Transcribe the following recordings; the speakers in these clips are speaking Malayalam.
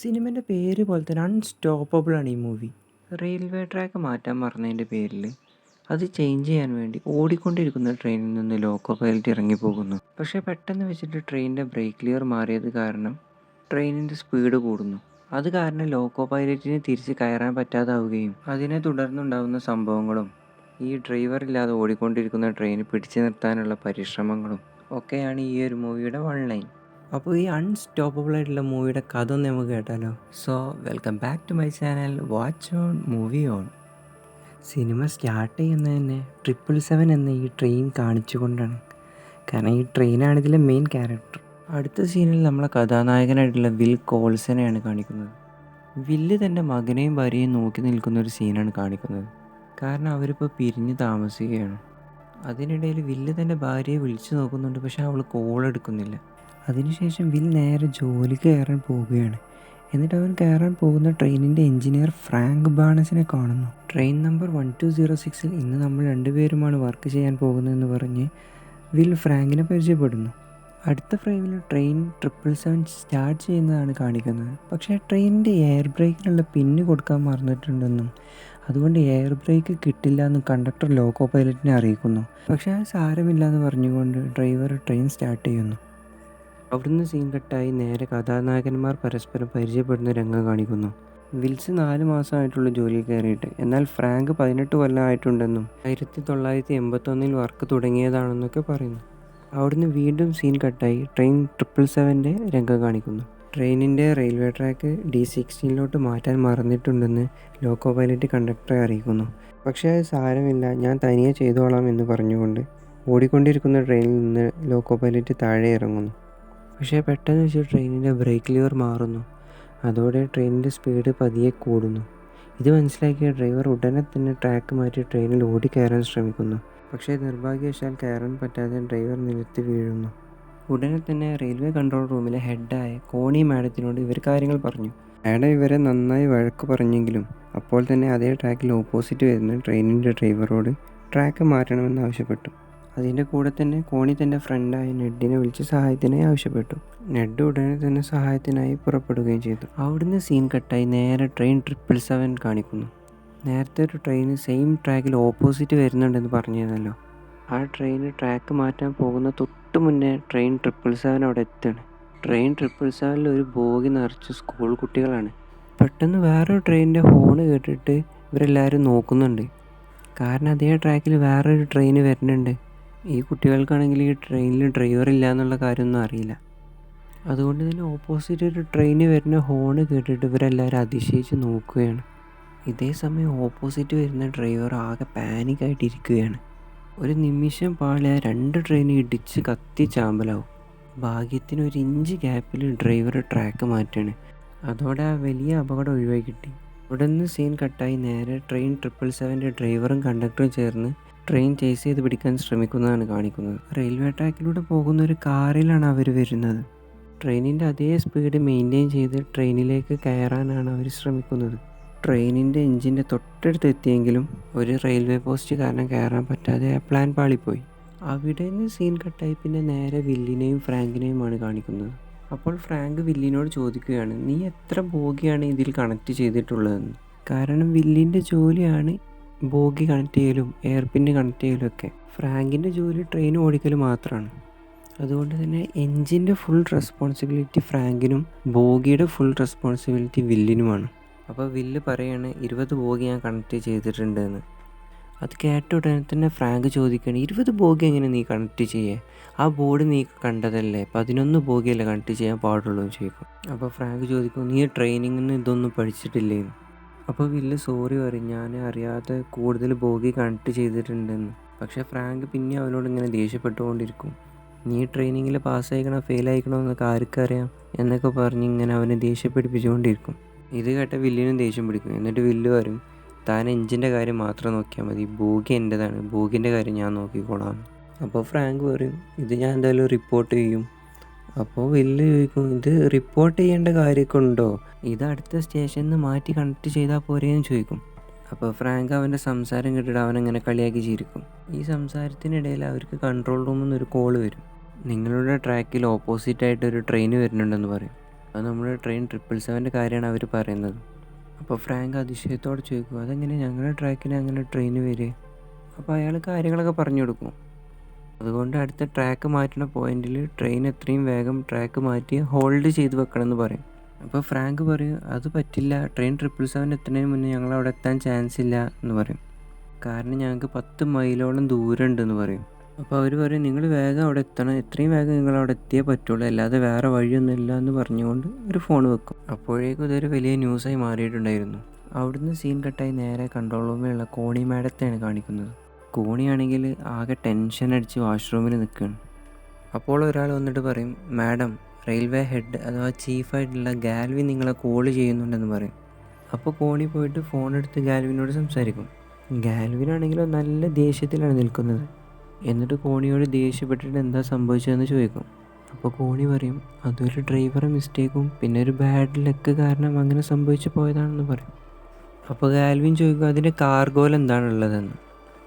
സിനിമേൻ്റെ പേര് പോലെ തന്നെ അൺസ്റ്റോപ്പബിൾ ആണ് ഈ മൂവി. റെയിൽവേ ട്രാക്ക് മാറ്റാൻ മറന്നതിൻ്റെ പേരിൽ അത് ചേഞ്ച് ചെയ്യാൻ വേണ്ടി ഓടിക്കൊണ്ടിരിക്കുന്ന ട്രെയിനിൽ നിന്ന് ലോക്കോ പൈലറ്റ് ഇറങ്ങിപ്പോകുന്നു. പക്ഷേ പെട്ടെന്ന് വെച്ചിട്ട് ട്രെയിനിൻ്റെ ബ്രേക്ക് ലിവർ മാറിയത് കാരണം ട്രെയിനിൻ്റെ സ്പീഡ് കൂടുന്നു. അത് കാരണം ലോക്കോ പൈലറ്റിന് തിരിച്ച് കയറാൻ പറ്റാതാവുകയും അതിനെ തുടർന്നുണ്ടാകുന്ന സംഭവങ്ങളും ഈ ഡ്രൈവർ ഇല്ലാതെ ഓടിക്കൊണ്ടിരിക്കുന്ന ട്രെയിൻ പിടിച്ചു നിർത്താനുള്ള പരിശ്രമങ്ങളും ഒക്കെയാണ് ഈ ഒരു മൂവിയുടെ വൺ ലൈൻ. അപ്പോൾ ഈ അൺസ്റ്റോപ്പബിൾ ആയിട്ടുള്ള മൂവിയുടെ കഥ ഒന്ന് നമുക്ക് കേട്ടാലോ. So welcome back to my channel watch on movie on. Cinema start ചെയ്യുന്നത് തന്നെ 777 എന്ന ഈ ട്രെയിൻ കാണിച്ചുകൊണ്ടാണ്. കാരണം ഈ ട്രെയിനാണ് ഇതിലെ മെയിൻ ക്യാരക്ടർ. അടുത്ത സീനിൽ നമ്മളെ കഥാനായകനായിട്ടുള്ള വിൽ കോൾസനെയാണ് കാണിക്കുന്നത്. വില്ല് തൻ്റെ മകനെയും ഭാര്യയും നോക്കി നിൽക്കുന്ന ഒരു സീനാണ് കാണിക്കുന്നത്. കാരണം അവരിപ്പോൾ പിരിഞ്ഞ് താമസിക്കുകയാണ്. അതിനിടയിൽ വില്ല് തൻ്റെ ഭാര്യയെ വിളിച്ചു നോക്കുന്നുണ്ട്, പക്ഷേ അവൾ കോൾ എടുക്കുന്നില്ല. അതിനുശേഷം വിൽ നേരെ ജോലിക്ക് കയറാൻ പോവുകയാണ്. എന്നിട്ട് അവൻ കയറാൻ പോകുന്ന ട്രെയിനിൻ്റെ എഞ്ചിനീയർ ഫ്രാങ്ക് ബാണസിനെ കാണുന്നു. ട്രെയിൻ നമ്പർ 1206 ഇന്ന് നമ്മൾ രണ്ടുപേരുമാണ് വർക്ക് ചെയ്യാൻ പോകുന്നതെന്ന് പറഞ്ഞ് വിൽ ഫ്രാങ്കിനെ പരിചയപ്പെടുന്നു. അടുത്ത ഫ്രെയിമിൽ ട്രെയിൻ 777 സ്റ്റാർട്ട് ചെയ്യുന്നതാണ് കാണിക്കുന്നത്. പക്ഷേ ട്രെയിനിൻ്റെ എയർ ബ്രേക്കിനുള്ള പിന്ന് കൊടുക്കാൻ മറന്നിട്ടുണ്ടെന്നും അതുകൊണ്ട് എയർ ബ്രേക്ക് കിട്ടില്ല എന്ന് കണ്ടക്ടർ ലോക്കോ പൈലറ്റിനെ അറിയിക്കുന്നു. പക്ഷേ അത് സാരമില്ല എന്ന് പറഞ്ഞുകൊണ്ട് ഡ്രൈവർ ട്രെയിൻ സ്റ്റാർട്ട് ചെയ്യുന്നു. അവിടുന്ന് സീൻ കട്ടായി നേരെ കഥാനായകന്മാർ പരസ്പരം പരിചയപ്പെടുന്ന രംഗം കാണിക്കുന്നു. വിൽസ് 4 മാസമായിട്ടുള്ള ജോലിയിൽ കയറിയിട്ട്, എന്നാൽ ഫ്രാങ്ക് 18 കൊല്ലമായിട്ടുണ്ടെന്നും 1981 വർക്ക് തുടങ്ങിയതാണെന്നൊക്കെ പറയുന്നു. അവിടുന്ന് വീണ്ടും സീൻ കട്ടായി ട്രെയിൻ 777 രംഗം കാണിക്കുന്നു. ട്രെയിനിൻ്റെ റെയിൽവേ ട്രാക്ക് D16 മാറ്റാൻ മറന്നിട്ടുണ്ടെന്ന് ലോക്കോ പൈലറ്റ് കണ്ടക്ടറെ അറിയിക്കുന്നു. പക്ഷേ അത് സാരമില്ല, ഞാൻ തനിയെ ചെയ്തോളാം എന്ന് പറഞ്ഞുകൊണ്ട് ഓടിക്കൊണ്ടിരിക്കുന്ന ട്രെയിനിൽ നിന്ന് ലോക്കോ പൈലറ്റ് താഴെ ഇറങ്ങുന്നു. പക്ഷേ പെട്ടെന്ന് വെച്ച് ട്രെയിനിൻ്റെ ബ്രേക്ക് ലിവർ മാറുന്നു. അതോടെ ട്രെയിനിൻ്റെ സ്പീഡ് പതിയെ കൂടുന്നു. ഇത് മനസ്സിലാക്കിയ ഡ്രൈവർ ഉടനെ തന്നെ ട്രാക്ക് മാറ്റി ട്രെയിനിൽ ഓടിക്കയറാൻ ശ്രമിക്കുന്നു. പക്ഷേ നിർഭാഗ്യവശാൽ കയറാൻ പറ്റാതെ ഡ്രൈവർ നിലത്ത് വീഴുന്നു. ഉടനെ തന്നെ റെയിൽവേ കൺട്രോൾ റൂമിലെ ഹെഡായ കോണി മാഡത്തിനോട് ഇവർ കാര്യങ്ങൾ പറഞ്ഞു. മാഡം ഇവരെ നന്നായി വഴക്ക് പറഞ്ഞെങ്കിലും അപ്പോൾ തന്നെ അതേ ട്രാക്കിൽ ഓപ്പോസിറ്റ് വരുന്ന ട്രെയിനിൻ്റെ ഡ്രൈവറോട് ട്രാക്ക് മാറ്റണമെന്ന് ആവശ്യപ്പെട്ടു. അതിൻ്റെ കൂടെ തന്നെ കോണി തൻ്റെ ഫ്രണ്ടായ നെഡിനെ വിളിച്ച് സഹായത്തിനായി ആവശ്യപ്പെട്ടു. നെഡ് ഉടനെ തന്നെ സഹായത്തിനായി പുറപ്പെടുകയും ചെയ്തു. അവിടുന്ന് സീൻ കട്ടായി നേരെ ട്രെയിൻ 777 കാണിക്കുന്നു. നേരത്തെ ഒരു ട്രെയിൻ സെയിം ട്രാക്കിൽ ഓപ്പോസിറ്റ് വരുന്നുണ്ടെന്ന് പറഞ്ഞിരുന്നല്ലോ. ആ ട്രെയിൻ ട്രാക്ക് മാറ്റാൻ പോകുന്ന തൊട്ട് മുന്നേ ട്രെയിൻ 777 അവിടെ എത്തുകയാണ്. ട്രെയിൻ 777 ഒരു ബോഗി നിറച്ച് സ്കൂൾ കുട്ടികളാണ്. പെട്ടെന്ന് വേറൊരു ട്രെയിനിൻ്റെ ഹോണ് കേട്ടിട്ട് ഇവരെല്ലാവരും നോക്കുന്നുണ്ട്. കാരണം അതേ ട്രാക്കിൽ വേറൊരു ട്രെയിൻ വരുന്നുണ്ട്. ഈ കുട്ടികൾക്കാണെങ്കിൽ ഈ ട്രെയിനിൽ ഡ്രൈവർ ഇല്ല എന്നുള്ള കാര്യമൊന്നും അറിയില്ല. അതുകൊണ്ട് തന്നെ ഓപ്പോസിറ്റ് ഒരു ട്രെയിന് വരുന്ന ഹോണ് കേട്ടിട്ട് ഇവരെല്ലാവരും അതിശയിച്ച് നോക്കുകയാണ്. ഇതേ സമയം ഓപ്പോസിറ്റ് വരുന്ന ഡ്രൈവർ ആകെ പാനിക്കായിട്ടിരിക്കുകയാണ്. ഒരു നിമിഷം പാളിയ 2 ട്രെയിൻ ഇടിച്ച് കത്തി ചാമ്പലാവും. ഭാഗ്യത്തിന് 1 ഇഞ്ച് ഗ്യാപ്പിൽ ഡ്രൈവർ ട്രാക്ക് മാറ്റുകയാണ്. അതോടെ ആ വലിയ അപകടം ഒഴിവായി കിട്ടി. ഉടനെ സീൻ കട്ടായി നേരെ ട്രെയിൻ 777 ഡ്രൈവറും കണ്ടക്ടറും ചേർന്ന് ട്രെയിൻ ചേസ് ചെയ്ത് പിടിക്കാൻ ശ്രമിക്കുന്നതാണ് കാണിക്കുന്നത്. റെയിൽവേ ട്രാക്കിലൂടെ പോകുന്ന ഒരു കാറിലാണ് അവർ വരുന്നത്. ട്രെയിനിൻ്റെ അതേ സ്പീഡ് മെയിൻറ്റെയിൻ ചെയ്ത് ട്രെയിനിലേക്ക് കയറാനാണ് അവർ ശ്രമിക്കുന്നത്. ട്രെയിനിൻ്റെ എഞ്ചിൻ്റെ തൊട്ടടുത്ത് എത്തിയെങ്കിലും ഒരു റെയിൽവേ പോസ്റ്റ് കാരണം കയറാൻ പറ്റാതെ ആ പ്ലാൻ പാളിപ്പോയി. അവിടെ നിന്ന് സീൻ കട്ടായി പിന്നെ നേരെ വില്ലിനെയും ഫ്രാങ്കിനെയുമാണ് കാണിക്കുന്നത്. അപ്പോൾ ഫ്രാങ്ക് വില്ലിനോട് ചോദിക്കുകയാണ്, നീ എത്ര ബോഗിയാണ് ഇതിൽ കണക്ട് ചെയ്തിട്ടുള്ളതെന്ന്. കാരണം വില്ലിൻ്റെ ജോലിയാണ് ബോഗി കണക്ട് ചെയ്യലും എയർ പിന്ന് കണക്ട് ചെയ്യലും ഒക്കെ. ഫ്രാങ്കിൻ്റെ ജോലി ട്രെയിൻ ഓടിക്കൽ മാത്രമാണ്. അതുകൊണ്ട് തന്നെ എൻജിൻ്റെ ഫുൾ റെസ്പോൺസിബിലിറ്റി ഫ്രാങ്കിനും ബോഗിയുടെ ഫുൾ റെസ്പോൺസിബിലിറ്റി വില്ലിനുമാണ്. അപ്പോൾ വില്ല് പറയാണ് 20 ബോഗി ഞാൻ കണക്ട് ചെയ്തിട്ടുണ്ട് എന്ന്. അത് കേട്ട ഉടനെ തന്നെ ഫ്രാങ്ക് ചോദിക്കുകയാണ്, 20 ബോഗി എങ്ങനെ നീ കണക്ട് ചെയ്യേ? ആ ബോർഡ് നീ കണ്ടതല്ലേ, 11 ബോഗിയല്ലേ കണക്ട് ചെയ്യാൻ പാടുള്ളൂ എന്ന് ചോദിക്കും. അപ്പോൾ ഫ്രാങ്ക് ചോദിക്കും, നീ ട്രെയിനിങ്ങിന് ഇതൊന്നും പഠിച്ചിട്ടില്ലേ? അപ്പോൾ വില്ല് സോറി പറയും, ഞാൻ അറിയാതെ കൂടുതൽ ബോഗി കണക്ട് ചെയ്തിട്ടുണ്ടെന്ന്. പക്ഷേ ഫ്രാങ്ക് പിന്നെ അവനോട് ഇങ്ങനെ ദേഷ്യപ്പെട്ടുകൊണ്ടിരിക്കും. നീ ട്രെയിനിങ്ങിൽ പാസ്സായിക്കണോ ഫെയിൽ ആയിക്കണോ എന്നൊക്കെ ആർക്കറിയാം എന്നൊക്കെ പറഞ്ഞ് ഇങ്ങനെ അവനെ ദേഷ്യപ്പെടുപ്പിച്ചുകൊണ്ടിരിക്കും. ഇത് കേട്ട വില്ലിനും ദേഷ്യം പിടിക്കും. എന്നിട്ട് വില്ല് പറയും, താൻ എഞ്ചിൻ്റെ കാര്യം മാത്രം നോക്കിയാൽ മതി, ബോഗി എൻ്റെതാണ്, ബോഗിൻ്റെ കാര്യം ഞാൻ നോക്കിക്കോളാം. അപ്പോൾ ഫ്രാങ്ക് പറയും, ഇത് ഞാൻ എന്തായാലും റിപ്പോർട്ട് ചെയ്യും. അപ്പോൾ വില്ല് ചോദിക്കും, ഇത് റിപ്പോർട്ട് ചെയ്യേണ്ട കാര്യമൊക്കെ ഉണ്ടോ? ഇത് അടുത്ത സ്റ്റേഷനിൽ നിന്ന് മാറ്റി കണക്ട് ചെയ്താൽ പോരെയെന്ന് ചോദിക്കും. അപ്പോൾ ഫ്രാങ്ക് അവൻ്റെ സംസാരം കേട്ടിട്ട് അവനങ്ങനെ കളിയാക്കി ചിരിക്കും. ഈ സംസാരത്തിനിടയിൽ അവർക്ക് കൺട്രോൾ റൂമിൽ നിന്ന് ഒരു കോൾ വരും. നിങ്ങളുടെ ട്രാക്കിൽ ഓപ്പോസിറ്റായിട്ടൊരു ട്രെയിൻ വരുന്നുണ്ടെന്ന് പറയും. അത് നമ്മുടെ ട്രെയിൻ 777-ൻ്റെ കാര്യമാണ് അവർ പറയുന്നത്. അപ്പോൾ ഫ്രാങ്ക് അതിശയത്തോടെ ചോദിക്കും, അതെങ്ങനെ ഞങ്ങളുടെ ട്രാക്കിന് അങ്ങനെ ട്രെയിൻ വരിക? അപ്പോൾ അയാൾ കാര്യങ്ങളൊക്കെ പറഞ്ഞു കൊടുക്കും. അതുകൊണ്ട് അടുത്ത ട്രാക്ക് മാറ്റുന്ന പോയിന്റിൽ ട്രെയിൻ എത്രയും വേഗം ട്രാക്ക് മാറ്റി ഹോൾഡ് ചെയ്ത് വെക്കണമെന്ന് പറയും. അപ്പോൾ ഫ്രാങ്ക് പറയും, അത് പറ്റില്ല, ട്രെയിൻ 777 എത്തുന്നതിന് മുന്നേ ഞങ്ങൾ അവിടെ എത്താൻ ചാൻസ് ഇല്ല എന്ന് പറയും. കാരണം ഞങ്ങൾക്ക് 10 മൈലോളം ദൂരം ഉണ്ടെന്ന് പറയും. അപ്പോൾ അവർ പറയും, നിങ്ങൾ വേഗം അവിടെ എത്തണം, എത്രയും വേഗം നിങ്ങൾ അവിടെ എത്തിയേ പറ്റുള്ളൂ, അല്ലാതെ വേറെ വഴിയൊന്നുമില്ല എന്ന് പറഞ്ഞുകൊണ്ട് ഒരു ഫോൺ വെക്കും. അപ്പോഴേക്കും ഇതൊരു വലിയ ന്യൂസായി മാറിയിട്ടുണ്ടായിരുന്നു. അവിടുന്ന് സീൻ കട്ടായി നേരെ കൺട്രോൾ റൂമിലുള്ള കോണി മാഡത്തെയാണ് കാണിക്കുന്നത്. കോണിയാണെങ്കിൽ ആകെ ടെൻഷൻ അടിച്ച് വാഷ്റൂമിൽ നിൽക്കുകയാണ്. അപ്പോൾ ഒരാൾ വന്നിട്ട് പറയും, മാഡം, റെയിൽവേ ഹെഡ് അഥവാ ചീഫായിട്ടുള്ള ഗാൽവിൻ നിങ്ങളെ കോൾ ചെയ്യുന്നുണ്ടെന്ന് പറയും. അപ്പോൾ കോണി പോയിട്ട് ഫോൺ എടുത്ത് ഗാൽവിനോട് സംസാരിക്കും. ഗാൽവിനാണെങ്കിലും നല്ല ദേഷ്യത്തിലാണ് നിൽക്കുന്നത്. എന്നിട്ട് കോണിയോട് ദേഷ്യപ്പെട്ടിട്ട് എന്താ സംഭവിച്ചതെന്ന് ചോദിക്കും. അപ്പോൾ കോണി പറയും, അതൊരു ഡ്രൈവറെ മിസ്റ്റേക്കും പിന്നെ ഒരു ബാഡ് ലക്ക് കാരണം അങ്ങനെ സംഭവിച്ചു പോയതാണെന്ന് പറയും. അപ്പോൾ ഗാൽവിൻ ചോദിക്കും, അതിൻ്റെ കാർഗോയിൽ എന്താണുള്ളതെന്ന്.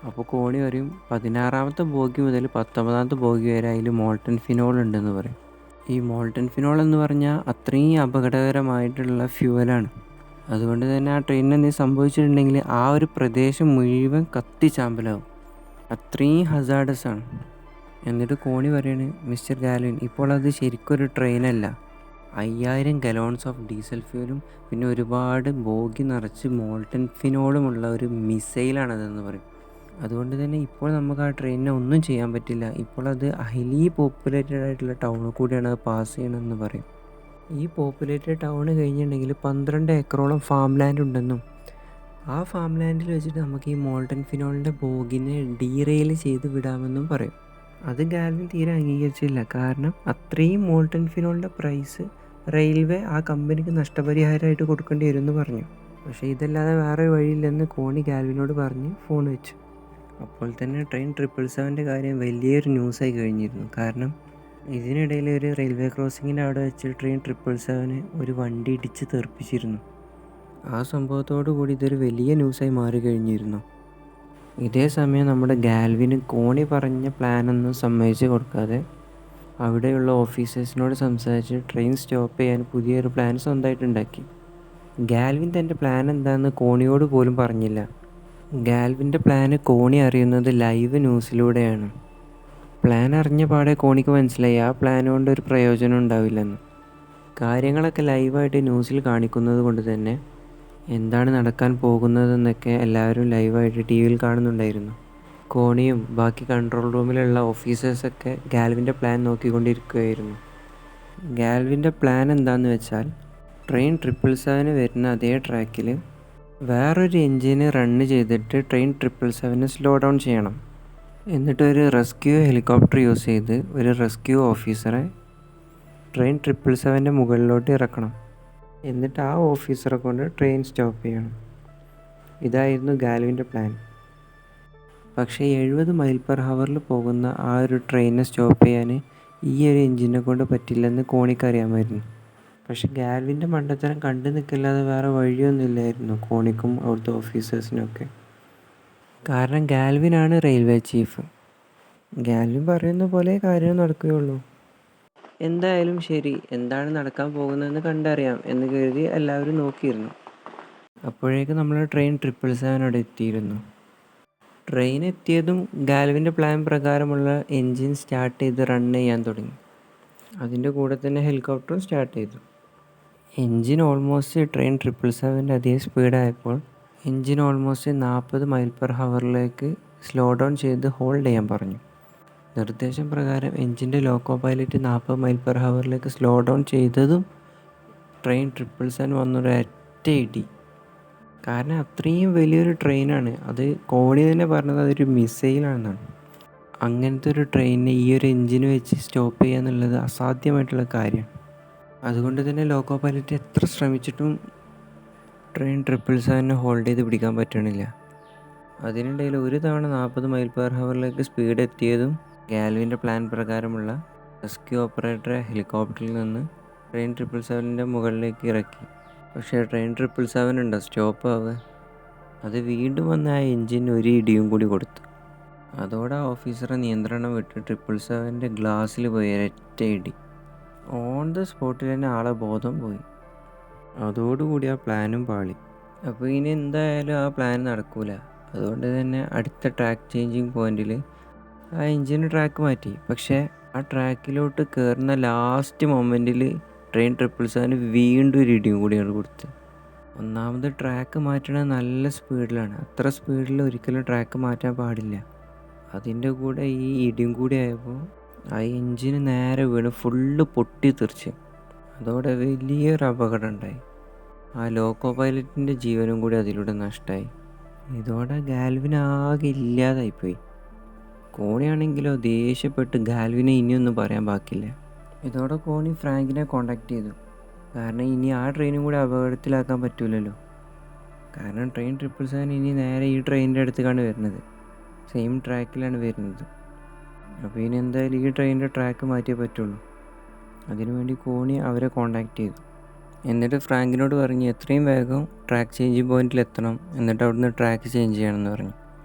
അപ്പോൾ കോണി പറയും, 16ാമത്തെ ബോഗി മുതൽ 19ാമത്തെ ബോഗി വരെ അതിൽ മോൾട്ടൻ ഫിനോൾ ഉണ്ടെന്ന് പറയും. ഈ മോൾട്ടൻ ഫിനോൾ എന്ന് പറഞ്ഞാൽ അത്രയും അപകടകരമായിട്ടുള്ള ഫ്യൂവലാണ്. അതുകൊണ്ട് തന്നെ ആ ട്രെയിനിന് എന്തെങ്കിലും സംഭവിച്ചിട്ടുണ്ടെങ്കിൽ ആ ഒരു പ്രദേശം മുഴുവൻ കത്തിച്ചാമ്പലാവും. അത്രയും ഹസാർഡസ് ആണ്. എന്നിട്ട് കോണി പറയാണ്, മിസ്റ്റർ ഗാൽവിൻ, ഇപ്പോൾ അത് ശരിക്കൊരു ട്രെയിനല്ല, 5000 ഗലോൺസ് ഓഫ് ഡീസൽ ഫ്യൂലും പിന്നെ ഒരുപാട് ബോഗി നിറച്ച് മോൾട്ടൻ ഫിനോളുമുള്ള ഒരു മിസൈലാണതെന്ന് പറയും. അതുകൊണ്ട് തന്നെ ഇപ്പോൾ നമുക്ക് ആ ട്രെയിനിനെ ഒന്നും ചെയ്യാൻ പറ്റില്ല, ഇപ്പോൾ അത് ഹൈലി പോപ്പുലേറ്റഡ് ആയിട്ടുള്ള ടൗണിൽ കൂടിയാണ് അത് പാസ് ചെയ്യണമെന്ന് പറയും. ഈ പോപ്പുലേറ്റഡ് ടൗൺ കഴിഞ്ഞിട്ടുണ്ടെങ്കിൽ 12 ഏക്കറോളം ഫാം ലാൻഡ് ഉണ്ടെന്നും ആ ഫാം ലാൻഡിൽ വെച്ചിട്ട് നമുക്ക് ഈ മോൾട്ടൻ ഫിനോളിൻ്റെ ബോഗിനെ ഡീറെയിൽ ചെയ്ത് വിടാമെന്നും പറയും. അത് ഗാൽവിൻ തീരെ അംഗീകരിച്ചില്ല. കാരണം അത്രയും മോൾട്ടൻ ഫിനോളിൻ്റെ പ്രൈസ് റെയിൽവേ ആ കമ്പനിക്ക് നഷ്ടപരിഹാരമായിട്ട് കൊടുക്കേണ്ടി വരുമെന്ന് പറഞ്ഞു. പക്ഷേ ഇതല്ലാതെ വേറെ വഴിയില്ലെന്ന് കോണി ഗാൽവിനോട് പറഞ്ഞ് ഫോൺ വെച്ചു. അപ്പോൾ തന്നെ ട്രെയിൻ 777-ൻ്റെ കാര്യം വലിയൊരു ന്യൂസായി കഴിഞ്ഞിരുന്നു. കാരണം ഇതിനിടയിൽ ഒരു റെയിൽവേ ക്രോസിങ്ങിൻ്റെ അവിടെ വെച്ച് ട്രെയിൻ 777 ഒരു വണ്ടി ഇടിച്ച് തെറിപ്പിച്ചിരുന്നു. ആ സംഭവത്തോടു കൂടി ഇതൊരു വലിയ ന്യൂസായി മാറി കഴിഞ്ഞിരുന്നു. ഇതേ സമയം നമ്മുടെ ഗാൽവിന് കോണി പറഞ്ഞ പ്ലാനൊന്നും സമ്മതിച്ച് കൊടുക്കാതെ അവിടെയുള്ള ഓഫീസേഴ്സിനോട് സംസാരിച്ച് ട്രെയിൻ സ്റ്റോപ്പ് ചെയ്യാൻ പുതിയൊരു പ്ലാൻ സ്വന്തമായിട്ടുണ്ടാക്കി. ഗാൽവിൻ തൻ്റെ പ്ലാൻ എന്താണെന്ന് കോണിയോട് പോലും പറഞ്ഞില്ല. ഗാൽവിൻ്റെ പ്ലാന് കോണി അറിയുന്നത് ലൈവ് ന്യൂസിലൂടെയാണ്. പ്ലാൻ അറിഞ്ഞ പാടെ കോണിക്ക് മനസ്സിലായി ആ പ്ലാൻ കൊണ്ട് ഒരു പ്രയോജനം ഉണ്ടാവില്ലെന്ന്. കാര്യങ്ങളൊക്കെ ലൈവായിട്ട് ന്യൂസിൽ കാണിക്കുന്നത് കൊണ്ട് തന്നെ എന്താണ് നടക്കാൻ പോകുന്നതെന്നൊക്കെ എല്ലാവരും ലൈവായിട്ട് ടി വിയിൽ കാണുന്നുണ്ടായിരുന്നു. കോണിയും ബാക്കി കൺട്രോൾ റൂമിലുള്ള ഓഫീസേഴ്സൊക്കെ ഗാൽവിൻ്റെ പ്ലാൻ നോക്കിക്കൊണ്ടിരിക്കുകയായിരുന്നു. ഗാൽവിൻ്റെ പ്ലാൻ എന്താണെന്ന് വെച്ചാൽ, ട്രെയിൻ 777 വരുന്ന അതേ ട്രാക്കിൽ വേറൊരു എൻജിന് റണ്ണ് ചെയ്തിട്ട് ട്രെയിൻ 777 സ്ലോ ഡൗൺ ചെയ്യണം. എന്നിട്ട് ഒരു റെസ്ക്യൂ ഹെലികോപ്റ്റർ യൂസ് ചെയ്ത് ഒരു റെസ്ക്യൂ ഓഫീസറെ ട്രെയിൻ 777-ൻ്റെ മുകളിലോട്ട് ഇറക്കണം. എന്നിട്ട് ആ ഓഫീസറെ കൊണ്ട് ട്രെയിൻ സ്റ്റോപ്പ് ചെയ്യണം. ഇതായിരുന്നു ഗാൽവിൻ്റെ പ്ലാൻ. പക്ഷേ 70 മൈൽ പെർ ഹവറിൽ പോകുന്ന ആ ഒരു ട്രെയിനിനെ സ്റ്റോപ്പ് ചെയ്യാൻ ഈ ഒരു എൻജിനെ കൊണ്ട് പറ്റില്ലെന്ന് കോണിക്ക് അറിയാമായിരുന്നു. പക്ഷേ ഗാൽവിൻ്റെ മണ്ടത്തരം കണ്ടു നിൽക്കില്ലാതെ വേറെ വഴിയൊന്നുമില്ലായിരുന്നു കോണിക്കും അവിടുത്തെ ഓഫീസേഴ്സിനൊക്കെ. കാരണം ഗാൽവിനാണ് റെയിൽവേ ചീഫ്. ഗാൽവിൻ പറയുന്ന പോലെ കാര്യം നടക്കുകയുള്ളൂ. എന്തായാലും ശരി, എന്താണ് നടക്കാൻ പോകുന്നതെന്ന് കണ്ടറിയാം എന്ന് കരുതി എല്ലാവരും നോക്കിയിരുന്നു. അപ്പോഴേക്കും നമ്മൾ ട്രെയിൻ 777 അവിടെ എത്തിയിരുന്നു. ട്രെയിൻ എത്തിയതും ഗാൽവിൻ്റെ പ്ലാൻ പ്രകാരമുള്ള എൻജിൻ സ്റ്റാർട്ട് ചെയ്ത് റൺ ചെയ്യാൻ തുടങ്ങി. അതിൻ്റെ കൂടെ തന്നെ ഹെലികോപ്റ്ററും സ്റ്റാർട്ട് ചെയ്തു. എൻജിൻ ഓൾമോസ്റ്റ് ട്രെയിൻ 777-ൻ്റെ അതേ സ്പീഡായപ്പോൾ എൻജിൻ ഓൾമോസ്റ്റ് 40 മൈൽ പെർ ഹവറിലേക്ക് സ്ലോ ഡൗൺ ചെയ്ത് ഹോൾഡ് ചെയ്യാൻ പറഞ്ഞു. നിർദ്ദേശം പ്രകാരം എൻജിൻ്റെ ലോക്കോ പൈലറ്റ് 40 മൈൽ പെർ ഹവറിലേക്ക് സ്ലോ ഡൗൺ ചെയ്തതും ട്രെയിൻ 777 വന്നൊരു ഒറ്റ ഇടി. കാരണം അത്രയും വലിയൊരു ട്രെയിനാണ് അത്. കോണി തന്നെ പറഞ്ഞത് അതൊരു മിസൈലാണെന്നാണ്. അങ്ങനത്തെ ഒരു ട്രെയിനിനെ ഈ ഒരു എൻജിന് വെച്ച് സ്റ്റോപ്പ് ചെയ്യുക എന്നുള്ളത് അസാധ്യമായിട്ടുള്ള കാര്യമാണ്. അതുകൊണ്ട് തന്നെ ലോക്കോ പൈലറ്റ് എത്ര ശ്രമിച്ചിട്ടും ട്രെയിൻ 777-നെ ഹോൾഡ് ചെയ്ത് പിടിക്കാൻ പറ്റണില്ല. അതിനിടയിൽ ഒരു തവണ 40 മൈൽ പെർ ഹവറിലേക്ക് സ്പീഡ് എത്തിയതും ഗാൽവിൻ്റെ പ്ലാൻ പ്രകാരമുള്ള റെസ്ക്യൂ ഓപ്പറേറ്ററെ ഹെലികോപ്റ്ററിൽ നിന്ന് ട്രെയിൻ 777-ൻ്റെ മുകളിലേക്ക് ഇറക്കി. പക്ഷേ ട്രെയിൻ 777 ഉണ്ടോ സ്റ്റോപ്പ് ആവുക. അത് വീണ്ടും വന്ന് ആ എൻജിന് ഒരു ഇടിയും കൂടി കൊടുത്തു. അതോടെ ആ ഓഫീസറെ നിയന്ത്രണം വിട്ട് 777-ൻ്റെ ഗ്ലാസ്സിൽ പോയി ഒരൊറ്റ ഇടി. ഓൺ ദ സ്പോട്ടിൽ തന്നെ ആളെ ബോധം പോയി. അതോടുകൂടി ആ പ്ലാനും പാളി. അപ്പോൾ ഇനി എന്തായാലും ആ പ്ലാൻ നടക്കൂല. അതുകൊണ്ട് തന്നെ അടുത്ത ട്രാക്ക് ചേഞ്ചിങ് പോയിന്റിൽ ആ എഞ്ചിന് ട്രാക്ക് മാറ്റി. പക്ഷേ ആ ട്രാക്കിലോട്ട് കയറുന്ന ലാസ്റ്റ് മൊമെൻറ്റിൽ ട്രെയിൻ 777 വീണ്ടും ഒരു ഇടിയും കൂടിയാണ് കൊടുത്തത്. ഒന്നാമത് ട്രാക്ക് മാറ്റണത് നല്ല സ്പീഡിലാണ്. അത്ര സ്പീഡിൽ ഒരിക്കലും ട്രാക്ക് മാറ്റാൻ പാടില്ല. അതിൻ്റെ കൂടെ ഈ ഇടിയും കൂടി ആയപ്പോൾ ആ എഞ്ചിന് നേരെ വീണ് ഫുള്ള് പൊട്ടിത്തെറിച്ച്. അതോടെ വലിയൊരു അപകടം ഉണ്ടായി. ആ ലോക്കോ പൈലറ്റിൻ്റെ ജീവനും കൂടി അതിലൂടെ നഷ്ടമായി. ഇതോടെ ഗാൽവിൻ ആകെ ഇല്ലാതായിപ്പോയി. കോണിയാണെങ്കിലോ ദേഷ്യപ്പെട്ട് ഗാൽവിനെ ഇനിയൊന്നും പറയാൻ ബാക്കില്ല. ഇതോടെ കോണി ഫ്രാങ്കിനെ കോണ്ടാക്ട് ചെയ്തു. കാരണം ഇനി ആ ട്രെയിനും കൂടി അപകടത്തിലാക്കാൻ പറ്റില്ലല്ലോ. കാരണം ട്രെയിൻ 777 ഇനി നേരെ ഈ ട്രെയിനിൻ്റെ അടുത്തേക്കാണ് വരുന്നത്. സെയിം ട്രാക്കിലാണ് വരുന്നത്. അപ്പോൾ ഇനി എന്തായാലും ഈ ട്രെയിനിൻ്റെ ട്രാക്ക് മാറ്റിയേ പറ്റുള്ളൂ. അതിനുവേണ്ടി കോണി അവരെ കോണ്ടാക്ട് ചെയ്തു. എന്നിട്ട് ഫ്രാങ്കിനോട് പറഞ്ഞു എത്രയും വേഗം ട്രാക്ക് ചേഞ്ചിങ് പോയിന്റിൽ എത്തണം, എന്നിട്ട് അവിടുന്ന് ട്രാക്ക് ചേഞ്ച് ചെയ്യണമെന്ന് പറഞ്ഞു.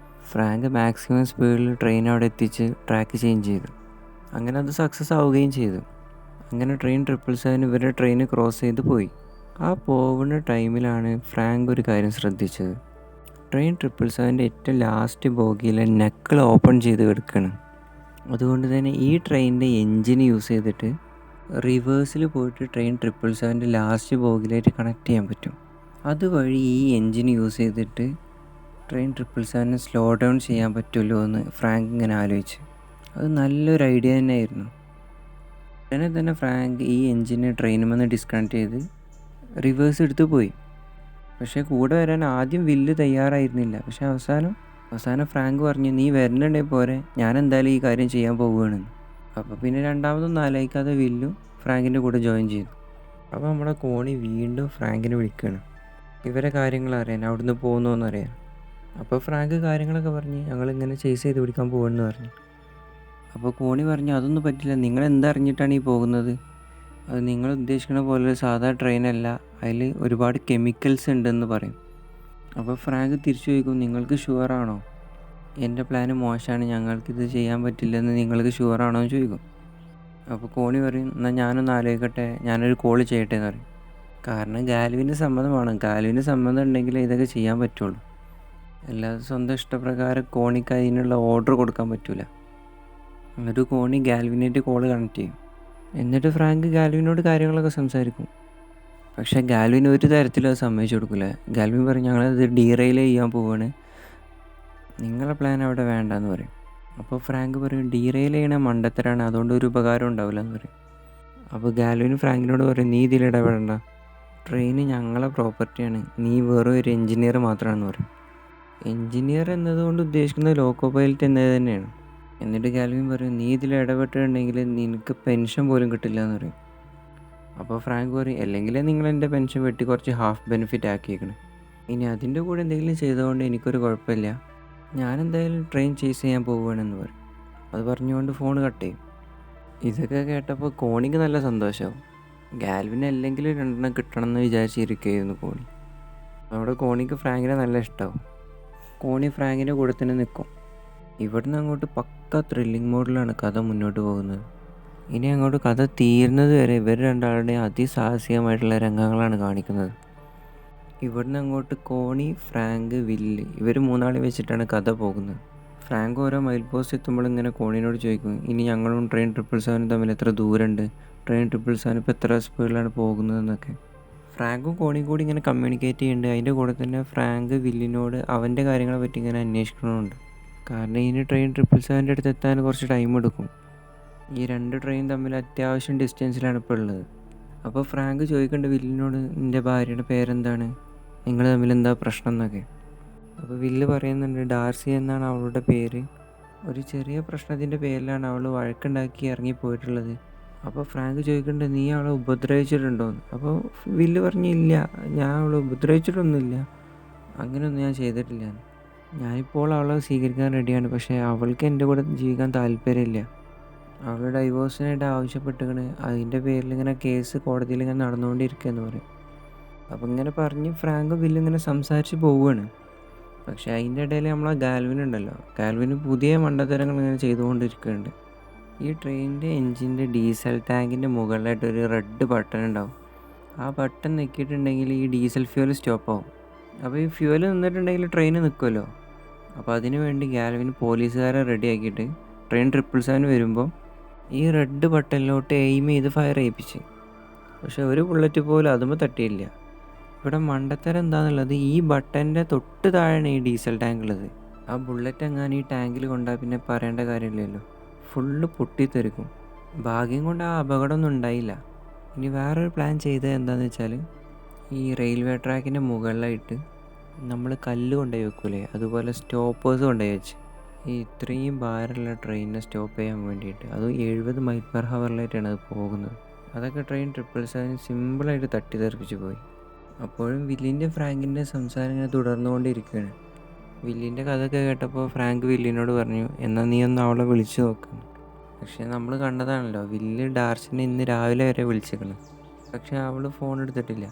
ഫ്രാങ്ക് മാക്സിമം സ്പീഡിൽ ട്രെയിൻ അവിടെ എത്തിച്ച് ട്രാക്ക് ചേഞ്ച് ചെയ്തു. അങ്ങനെ അത് സക്സസ് ആവുകയും ചെയ്തു. അങ്ങനെ ട്രെയിൻ 777 ഇവരുടെ ട്രെയിൻ ക്രോസ് ചെയ്ത് പോയി. ആ പോകുന്ന ടൈമിലാണ് ഫ്രാങ്ക് ഒരു കാര്യം ശ്രദ്ധിച്ചത്. ട്രെയിൻ 777 ഏറ്റവും ലാസ്റ്റ് ബോഗിയിലെ നക്കിൾ ഓപ്പൺ ചെയ്ത് കിടക്കുകയാണ്. അതുകൊണ്ട് തന്നെ ഈ ട്രെയിനിൻ്റെ എൻജിൻ യൂസ് ചെയ്തിട്ട് റിവേഴ്സിൽ പോയിട്ട് ട്രെയിൻ 777 ലാസ്റ്റ് ബോഗിലായിട്ട് കണക്ട് ചെയ്യാൻ പറ്റും. അതുവഴി ഈ എൻജിൻ യൂസ് ചെയ്തിട്ട് ട്രെയിൻ 777 സ്ലോ ഡൗൺ ചെയ്യാൻ പറ്റുമല്ലോ എന്ന് ഫ്രാങ്ക് ഇങ്ങനെ ആലോചിച്ച്. അത് നല്ലൊരു ഐഡിയ തന്നെയായിരുന്നു. ഉടനെ തന്നെ ഫ്രാങ്ക് ഈ എൻജിനെ ട്രെയിനിൽ നിന്ന് ഡിസ്കണക്ട് ചെയ്ത് റിവേഴ്സ് എടുത്ത് പോയി. പക്ഷേ കൂടെ വരാൻ ആദ്യം വില്ല് തയ്യാറായിരുന്നില്ല. പക്ഷേ അവസാനം ഫ്രാങ്ക് പറഞ്ഞു നീ വരുന്നുണ്ടെങ്കിൽ പോരെ, ഞാൻ എന്തായാലും ഈ കാര്യം ചെയ്യാൻ പോവുകയാണെന്ന്. അപ്പോൾ പിന്നെ രണ്ടാമതൊന്നും ആലോചിക്കാതെ വില്ലും ഫ്രാങ്കിൻ്റെ കൂടെ ജോയിൻ ചെയ്തു. അപ്പോൾ നമ്മുടെ കോണി വീണ്ടും ഫ്രാങ്കിനെ വിളിക്കുകയാണ്, ഇവരെ കാര്യങ്ങൾ അറിയാൻ, അവിടുന്ന് പോകുന്നോന്നറിയാൻ. അപ്പോൾ ഫ്രാങ്ക് കാര്യങ്ങളൊക്കെ പറഞ്ഞ് ഞങ്ങളിങ്ങനെ ചേസ് ചെയ്ത് പിടിക്കാൻ പോകുമെന്ന് പറഞ്ഞു. അപ്പോൾ കോണി പറഞ്ഞു അതൊന്നും പറ്റില്ല, നിങ്ങൾ എന്തറിഞ്ഞിട്ടാണ് ഈ പോകുന്നത്? അത് നിങ്ങൾ ഉദ്ദേശിക്കുന്ന പോലെ സാധാ ട്രെയിനല്ല, അതിൽ ഒരുപാട് കെമിക്കൽസ് ഉണ്ടെന്ന് പറയും. അപ്പോൾ ഫ്രാങ്ക് തിരിച്ചു ചോദിക്കും നിങ്ങൾക്ക് ഷുവറാണോ? എൻ്റെ പ്ലാന് മോശമാണ്, ഞങ്ങൾക്കിത് ചെയ്യാൻ പറ്റില്ലെന്ന് നിങ്ങൾക്ക് ഷുവറാണോ എന്ന് ചോദിക്കും. അപ്പോൾ കോണി പറയും എന്നാൽ ഞാനൊന്ന് ആലോചിക്കട്ടെ, ഞാനൊരു കോൾ ചെയ്യട്ടെ എന്ന് പറയും. കാരണം ഗാൽവിൻ്റെ സമ്മതമാണ്. ഗാൽവിൻ്റെ സമ്മതം ഉണ്ടെങ്കിലേ ഇതൊക്കെ ചെയ്യാൻ പറ്റുള്ളൂ. അല്ലാതെ സ്വന്തം ഇഷ്ടപ്രകാരം കോണിക്ക് അതിനുള്ള ഓർഡർ കൊടുക്കാൻ പറ്റില്ല. എന്നിട്ട് കോണി ഗാൽവിനായിട്ട് കോൾ കണക്ട് ചെയ്യും. എന്നിട്ട് ഫ്രാങ്ക് ഗാൽവിനോട് കാര്യങ്ങളൊക്കെ സംസാരിക്കും. പക്ഷേ ഗാൽവിൻ ഒരു തരത്തിലും അത് സമ്മതിച്ചു കൊടുക്കില്ല. ഗാൽവിൻ പറയും ഞങ്ങളത് ഡീറെയിൽ ചെയ്യാൻ പോവുകയാണ്, നിങ്ങളെ പ്ലാൻ അവിടെ വേണ്ടെന്ന് പറയും. അപ്പോൾ ഫ്രാങ്ക് പറയും ഡീറെയിൽ ചെയ്യണ മണ്ടത്തരാണ്, അതുകൊണ്ട് ഒരു ഉപകാരം ഉണ്ടാവില്ല എന്ന് പറയും. അപ്പോൾ ഗാൽവിൻ ഫ്രാങ്കിനോട് പറയും നീ ഇതിൽ ഇടപെടണ്ട, ട്രെയിൻ ഞങ്ങളെ പ്രോപ്പർട്ടിയാണ്, നീ വെറും ഒരു എൻജിനീയർ മാത്രമാണെന്ന് പറയും. എൻജിനീയർ എന്നതുകൊണ്ട് ഉദ്ദേശിക്കുന്നത് ലോക്കോ പൈലറ്റ് എന്നത് തന്നെയാണ്. എന്നിട്ട് ഗാൽവിൻ പറയും നീ ഇതിൽ ഇടപെട്ടിട്ടുണ്ടെങ്കിൽ നിനക്ക് പെൻഷൻ പോലും കിട്ടില്ല എന്ന് പറയും. അപ്പോൾ ഫ്രാങ്ക് പറയും അല്ലെങ്കിൽ നിങ്ങൾ എൻ്റെ പെൻഷൻ വെട്ടി കുറച്ച് ഹാഫ് ബെനിഫിറ്റ് ആക്കിയേക്കണം, ഇനി അതിൻ്റെ കൂടെ എന്തെങ്കിലും ചെയ്തുകൊണ്ട് എനിക്കൊരു കുഴപ്പമില്ല, ഞാനെന്തായാലും ട്രെയിൻ ചേസ് ചെയ്യാൻ പോവുകയാണെന്ന് പറയും. അത് പറഞ്ഞുകൊണ്ട് ഫോൺ കട്ട് ചെയ്യും. ഇതൊക്കെ കേട്ടപ്പോൾ കോണിക്ക് നല്ല സന്തോഷമാവും. ഗാൽവിന് അല്ലെങ്കിലും 2 കിട്ടണം എന്ന് വിചാരിച്ചിരിക്കുകയായിരുന്നു കോണി. അവിടെ കോണിക്ക് ഫ്രാങ്കിനെ നല്ല ഇഷ്ടമാവും. കോണി ഫ്രാങ്കിൻ്റെ കൂടെ തന്നെ നിൽക്കും. ഇവിടുന്ന് അങ്ങോട്ട് പക്ക ത്രില്ലിംഗ് മോഡിലാണ് കഥ മുന്നോട്ട് പോകുന്നത്. ഇനി അങ്ങോട്ട് കഥ തീരുന്നത് വരെ ഇവർ രണ്ടാളുടെയും അതിസാഹസികമായിട്ടുള്ള രംഗങ്ങളാണ് കാണിക്കുന്നത്. ഇവിടുന്ന് അങ്ങോട്ട് കോണി, ഫ്രാങ്ക്, വില്ല് ഇവർ 3 വെച്ചിട്ടാണ് കഥ പോകുന്നത്. ഫ്രാങ്ക് ഓരോ മൈൽ പോസ്റ്റ് എത്തുമ്പോൾ ഇങ്ങനെ കോണിനോട് ചോദിക്കും ഇനി ഞങ്ങളും ട്രെയിൻ 777 തമ്മിൽ എത്ര ദൂരമുണ്ട്, ട്രെയിൻ 777 ഇപ്പോൾ എത്ര സ്പീഡിലാണ് പോകുന്നതെന്നൊക്കെ. ഫ്രാങ്കും കോണിയും കൂടി ഇങ്ങനെ കമ്മ്യൂണിക്കേറ്റ് ചെയ്യുന്നുണ്ട്. അതിൻ്റെ കൂടെ തന്നെ ഫ്രാങ്ക് വില്ലിനോട് അവൻ്റെ കാര്യങ്ങളെ പറ്റി ഇങ്ങനെ അന്വേഷിക്കണമുണ്ട്. കാരണം ഇനി ട്രെയിൻ 777 അടുത്ത് എത്താൻ കുറച്ച് ടൈം എടുക്കും. ഈ 2 ട്രെയിൻ തമ്മിൽ അത്യാവശ്യം ഡിസ്റ്റൻസിലാണ് ഇപ്പോൾ ഉള്ളത്. അപ്പോൾ ഫ്രാങ്ക് ചോദിക്കേണ്ട വില്ലിനോട് എൻ്റെ ഭാര്യയുടെ പേരെന്താണ്, നിങ്ങൾ തമ്മിൽ എന്താ പ്രശ്നം എന്നൊക്കെ. അപ്പോൾ വില്ല് പറയുന്നുണ്ട് ഡാർസി എന്നാണ് അവളുടെ പേര്, ഒരു ചെറിയ പ്രശ്നത്തിൻ്റെ പേരിലാണ് അവൾ വഴക്കുണ്ടാക്കി ഇറങ്ങിപ്പോയിട്ടുള്ളത്. അപ്പോൾ ഫ്രാങ്ക് ചോദിക്കേണ്ടത് നീ അവളെ ഉപദ്രവിച്ചിട്ടുണ്ടോയെന്ന്. അപ്പോൾ വില്ല് പറഞ്ഞില്ല, ഞാൻ അവളെ ഉപദ്രവിച്ചിട്ടൊന്നുമില്ല, അങ്ങനെയൊന്നും ഞാൻ ചെയ്തിട്ടില്ല, ഞാനിപ്പോൾ അവളെ സ്വീകരിക്കാൻ റെഡിയാണ്, പക്ഷേ അവൾക്ക് എൻ്റെ കൂടെ ജീവിക്കാൻ താല്പര്യമില്ല, അവൾ ഡൈവോഴ്സിനായിട്ട് ആവശ്യപ്പെട്ടിരിക്കണ്, അതിൻ്റെ പേരിൽ ഇങ്ങനെ കേസ് കോടതിയിൽ ഇങ്ങനെ നടന്നുകൊണ്ടിരിക്കുകയെന്ന് പറയും. അപ്പോൾ ഇങ്ങനെ പറഞ്ഞ് ഫ്രാങ്കും വില്ലും ഇങ്ങനെ സംസാരിച്ച് പോവുകയാണ്. പക്ഷേ അതിൻ്റെ ഇടയിൽ നമ്മളെ ഗാൽവിൻ ഉണ്ടല്ലോ, ഗാൽവിന് പുതിയ മണ്ടത്തരങ്ങൾ ഇങ്ങനെ ചെയ്തുകൊണ്ടിരിക്കുന്നുണ്ട്. ഈ ട്രെയിനിൻ്റെ എൻജിൻ്റെ ഡീസൽ ടാങ്കിൻ്റെ മുകളിലായിട്ട് ഒരു റെഡ് ബട്ടൺ ഉണ്ടാവും. ആ ബട്ടൺ ഞെക്കിയിട്ടുണ്ടെങ്കിൽ ഈ ഡീസൽ ഫ്യൂവൽ സ്റ്റോപ്പ് ആവും. അപ്പോൾ ഈ ഫ്യൂവൽ നിന്നിട്ടുണ്ടെങ്കിൽ ട്രെയിൻ നിൽക്കുമല്ലോ. അപ്പോൾ അതിനു വേണ്ടി ഗാൽവിൻ പോലീസുകാരെ റെഡിയാക്കിയിട്ട് ട്രെയിൻ 777 വരുമ്പോൾ ഈ റെഡ് ബട്ടണിലോട്ട് എയിം ചെയ്ത് ഫയർ ചെയ്യിപ്പിച്ച്. പക്ഷെ ഒരു ബുള്ളറ്റ് പോലും അതുമ്പോൾ തട്ടിയില്ല. ഇവിടെ മണ്ടത്തരം എന്താണെന്നുള്ളത്, ഈ ബട്ടൻ്റെ തൊട്ട് താഴെയാണ് ഈ ഡീസൽ ടാങ്ക് ഉള്ളത്. ആ ബുള്ളറ്റ് എങ്ങാനും ഈ ടാങ്കിൽ കൊണ്ടാൽ പിന്നെ പറയേണ്ട കാര്യമില്ലല്ലോ, ഫുള്ള് പൊട്ടിത്തെറിക്കും. ഭാഗ്യം കൊണ്ട് ആ അപകടമൊന്നും ഉണ്ടായില്ല. ഇനി വേറൊരു പ്ലാൻ ചെയ്തത് എന്താണെന്ന് വെച്ചാൽ, ഈ റെയിൽവേ ട്രാക്കിൻ്റെ മുകളിലായിട്ട് നമ്മൾ കല്ല് കൊണ്ടുപോയി വെക്കൂലേ, അതുപോലെ സ്റ്റോപ്പേഴ്സ് കൊണ്ടുപോയി വെച്ച് ഈ ഇത്രയും ഭാരമുള്ള ട്രെയിനിനെ സ്റ്റോപ്പ് ചെയ്യാൻ വേണ്ടിയിട്ട്. അതും 70 മൈൽ പെർ ഹവറിലായിട്ടാണ് അത് പോകുന്നത്. അതൊക്കെ ട്രെയിൻ 777 സിമ്പിളായിട്ട് തട്ടിത്തെറിപ്പിച്ച് പോയി. അപ്പോഴും വില്ലിൻ്റെ ഫ്രാങ്കിൻ്റെ സംസാരം ഇങ്ങനെ തുടർന്നുകൊണ്ടിരിക്കുകയാണ്. വില്ലിൻ്റെ കഥയൊക്കെ കേട്ടപ്പോൾ ഫ്രാങ്ക് വില്ലിനോട് പറഞ്ഞു, എന്നാൽ നീ ഒന്ന് അവളെ വിളിച്ചു നോക്കുന്നു. പക്ഷേ നമ്മൾ കണ്ടതാണല്ലോ, വില്ല് ഡാർസിനെ ഇന്ന് രാവിലെ വരെ വിളിച്ചേക്കണം, പക്ഷേ അവൾ ഫോൺ എടുത്തിട്ടില്ല.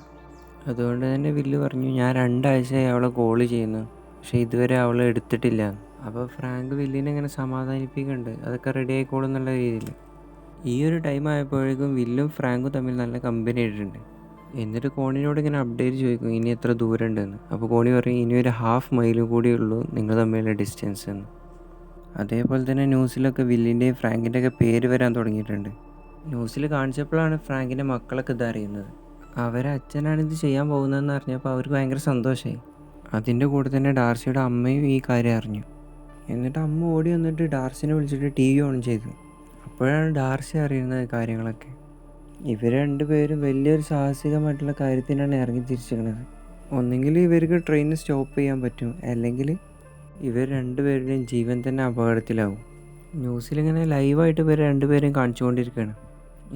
അതുകൊണ്ട് തന്നെ വില്ല് പറഞ്ഞു, ഞാൻ 2 ആഴ്ചയായി അവളെ കോൾ ചെയ്യുന്നു, പക്ഷേ ഇതുവരെ അവൾ എടുത്തിട്ടില്ല. അപ്പോൾ ഫ്രാങ്ക് വില്ലിനെ ഇങ്ങനെ സമാധാനിപ്പിക്കുന്നുണ്ട്, അതൊക്കെ റെഡി ആയിക്കോളും എന്നുള്ള രീതിയിൽ. ഈ ഒരു ടൈം ആയപ്പോഴേക്കും വില്ലും ഫ്രാങ്കും തമ്മിൽ നല്ല കമ്പനി ആയിട്ടുണ്ട്. എന്നിട്ട് കോണിനോട് ഇങ്ങനെ അപ്ഡേറ്റ് ചോദിക്കും, ഇനി എത്ര ദൂരം ഉണ്ടെന്ന്. അപ്പോൾ കോണി പറയും, ഇനി ഒരു 1/2 മൈലും കൂടിയേ ഉള്ളൂ നിങ്ങൾ തമ്മിലുള്ള ഡിസ്റ്റൻസ് എന്ന്. അതേപോലെ തന്നെ ന്യൂസിലൊക്കെ വില്ലിൻ്റെയും ഫ്രാങ്കിൻ്റെയൊക്കെ പേര് വരാൻ തുടങ്ങിയിട്ടുണ്ട്. ന്യൂസിൽ കാണിച്ചപ്പോഴാണ് ഫ്രാങ്കിൻ്റെ മക്കളൊക്കെ ഇതറിയുന്നത്. അവരെ അച്ഛനാണ് ഇത് ചെയ്യാൻ പോകുന്നതെന്ന് അറിഞ്ഞപ്പോൾ അവർക്ക് ഭയങ്കര സന്തോഷമായി. അതിൻ്റെ കൂടെ തന്നെ ഡാർസിയുടെ അമ്മയും ഈ കാര്യം അറിഞ്ഞു. എന്നിട്ട് അമ്മ ഓടി വന്നിട്ട് ഡാർസിനെ വിളിച്ചിട്ട് TV ഓൺ ചെയ്തു. അപ്പോഴാണ് ഡാർസി അറിയുന്നത് കാര്യങ്ങളൊക്കെ. ഇവർ രണ്ടുപേരും വലിയൊരു സാഹസികമായിട്ടുള്ള കാര്യത്തിനാണ് ഇറങ്ങി തിരിച്ചിരിക്കുന്നത്. ഒന്നെങ്കിൽ ഇവർക്ക് ട്രെയിൻ സ്റ്റോപ്പ് ചെയ്യാൻ പറ്റും, അല്ലെങ്കിൽ ഇവർ രണ്ടുപേരുടെയും ജീവൻ തന്നെ അപകടത്തിലാവും. ന്യൂസിലിങ്ങനെ ലൈവായിട്ട് ഇവർ രണ്ടുപേരെയും കാണിച്ചുകൊണ്ടിരിക്കുകയാണ്.